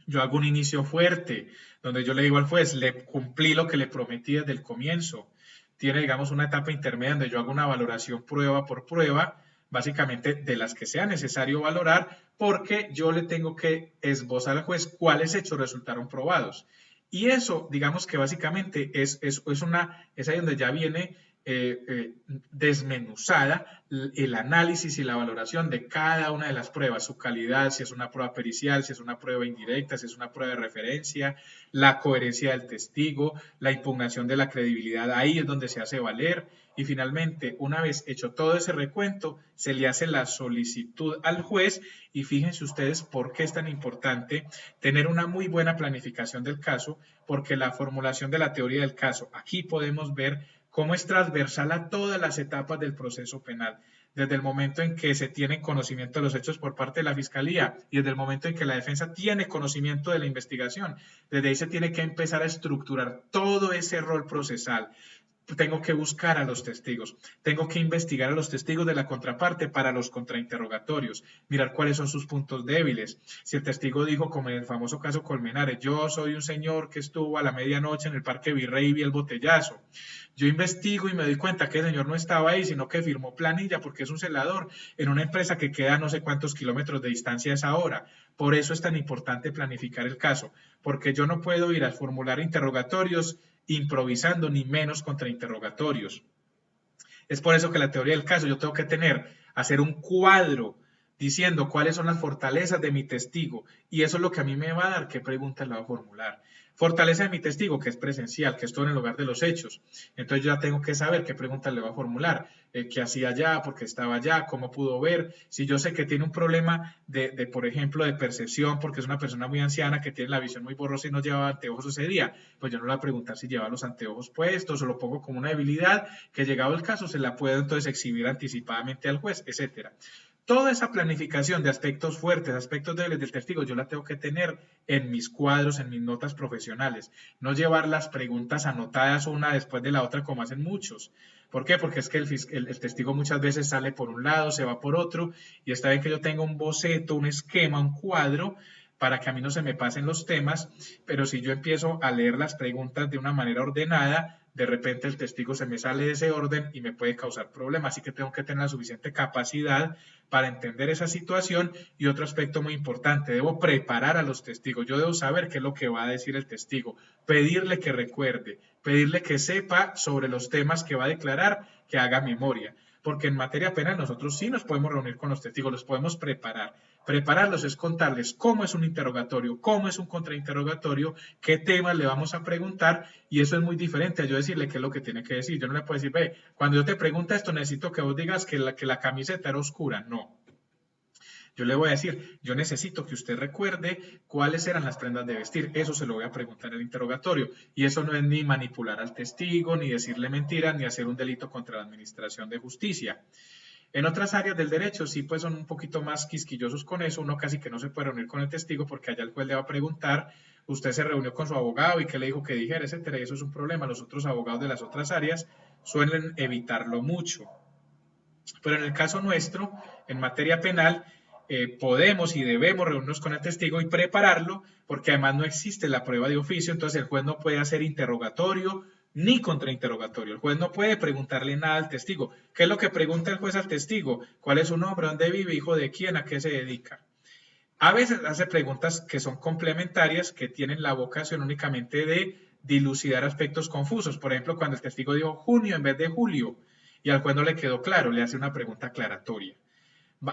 Yo hago un inicio fuerte, donde yo le digo al juez, le cumplí lo que le prometí desde el comienzo. Tiene, digamos, una etapa intermedia donde yo hago una valoración prueba por prueba, básicamente de las que sea necesario valorar, porque yo le tengo que esbozar al juez cuáles hechos resultaron probados. Y eso, digamos que básicamente es ahí donde ya viene desmenuzada el análisis y la valoración de cada una de las pruebas, su calidad, si es una prueba pericial, si es una prueba indirecta, si es una prueba de referencia, la coherencia del testigo, la impugnación de la credibilidad, ahí es donde se hace valer. Y finalmente, una vez hecho todo ese recuento, se le hace la solicitud al juez y fíjense ustedes por qué es tan importante tener una muy buena planificación del caso, porque la formulación de la teoría del caso, aquí podemos ver cómo es transversal a todas las etapas del proceso penal, desde el momento en que se tiene conocimiento de los hechos por parte de la Fiscalía y desde el momento en que la defensa tiene conocimiento de la investigación. Desde ahí se tiene que empezar a estructurar todo ese rol procesal. Tengo que buscar a los testigos, tengo que investigar a los testigos de la contraparte para los contrainterrogatorios, mirar cuáles son sus puntos débiles. Si el testigo dijo, como en el famoso caso Colmenares, yo soy un señor que estuvo a la medianoche en el Parque Virrey y vi el botellazo. Yo investigo y me doy cuenta que el señor no estaba ahí, sino que firmó planilla porque es un celador en una empresa que queda no sé cuántos kilómetros de distancia a esa hora. Por eso es tan importante planificar el caso, porque yo no puedo ir a formular interrogatorios improvisando, ni menos contrainterrogatorios. Es por eso que la teoría del caso yo tengo que hacer un cuadro diciendo cuáles son las fortalezas de mi testigo y eso es lo que a mí me va a dar qué preguntas le va a formular. Fortaleza de mi testigo, que es presencial, que estoy en el lugar de los hechos. Entonces yo ya tengo que saber qué preguntas le va a formular, qué hacía allá, por qué estaba allá, cómo pudo ver. Si yo sé que tiene un problema por ejemplo, de percepción, porque es una persona muy anciana que tiene la visión muy borrosa y no llevaba anteojos ese día, pues yo no le voy a preguntar si lleva los anteojos puestos o lo pongo como una debilidad que llegado el caso se la puedo entonces exhibir anticipadamente al juez, etcétera. Toda esa planificación de aspectos fuertes, aspectos débiles del testigo, yo la tengo que tener en mis cuadros, en mis notas profesionales. No llevar las preguntas anotadas una después de la otra como hacen muchos. ¿Por qué? Porque es que el testigo muchas veces sale por un lado, se va por otro, y está bien que yo tenga un boceto, un esquema, un cuadro, para que a mí no se me pasen los temas, pero si yo empiezo a leer las preguntas de una manera ordenada, de repente el testigo se me sale de ese orden y me puede causar problemas. Así que tengo que tener la suficiente capacidad para entender esa situación. Y otro aspecto muy importante, debo preparar a los testigos. Yo debo saber qué es lo que va a decir el testigo, pedirle que recuerde, pedirle que sepa sobre los temas que va a declarar, que haga memoria. Porque en materia penal nosotros sí nos podemos reunir con los testigos, los podemos preparar. Prepararlos es contarles cómo es un interrogatorio, cómo es un contrainterrogatorio, qué temas le vamos a preguntar, y eso es muy diferente a yo decirle qué es lo que tiene que decir. Yo no le puedo decir, ve, cuando yo te pregunto esto necesito que vos digas que la camiseta era oscura. No. Yo le voy a decir, yo necesito que usted recuerde cuáles eran las prendas de vestir. Eso se lo voy a preguntar en el interrogatorio. Y eso no es ni manipular al testigo, ni decirle mentiras, ni hacer un delito contra la administración de justicia. En otras áreas del derecho sí pues son un poquito más quisquillosos con eso, uno casi que no se puede reunir con el testigo porque allá el juez le va a preguntar, usted se reunió con su abogado y qué le dijo que dijera, etcétera, y eso es un problema. Los otros abogados de las otras áreas suelen evitarlo mucho. Pero en el caso nuestro, en materia penal, podemos y debemos reunirnos con el testigo y prepararlo, porque además no existe la prueba de oficio, entonces el juez no puede hacer interrogatorio ni contrainterrogatorio. El juez no puede preguntarle nada al testigo. ¿Qué es lo que pregunta el juez al testigo? ¿Cuál es su nombre? ¿Dónde vive? ¿Hijo de quién? ¿A qué se dedica? A veces hace preguntas que son complementarias, que tienen la vocación únicamente de dilucidar aspectos confusos. Por ejemplo, cuando el testigo dijo junio en vez de julio y al juez no le quedó claro, le hace una pregunta aclaratoria.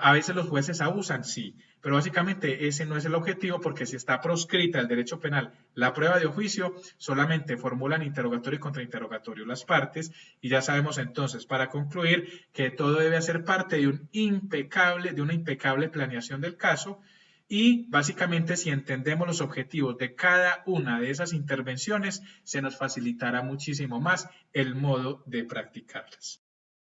A veces los jueces abusan, sí, pero básicamente ese no es el objetivo porque si está proscrita el derecho penal la prueba de oficio, solamente formulan interrogatorio y contrainterrogatorio las partes y ya sabemos entonces, para concluir, que todo debe hacer parte de una impecable planeación del caso y básicamente si entendemos los objetivos de cada una de esas intervenciones, se nos facilitará muchísimo más el modo de practicarlas.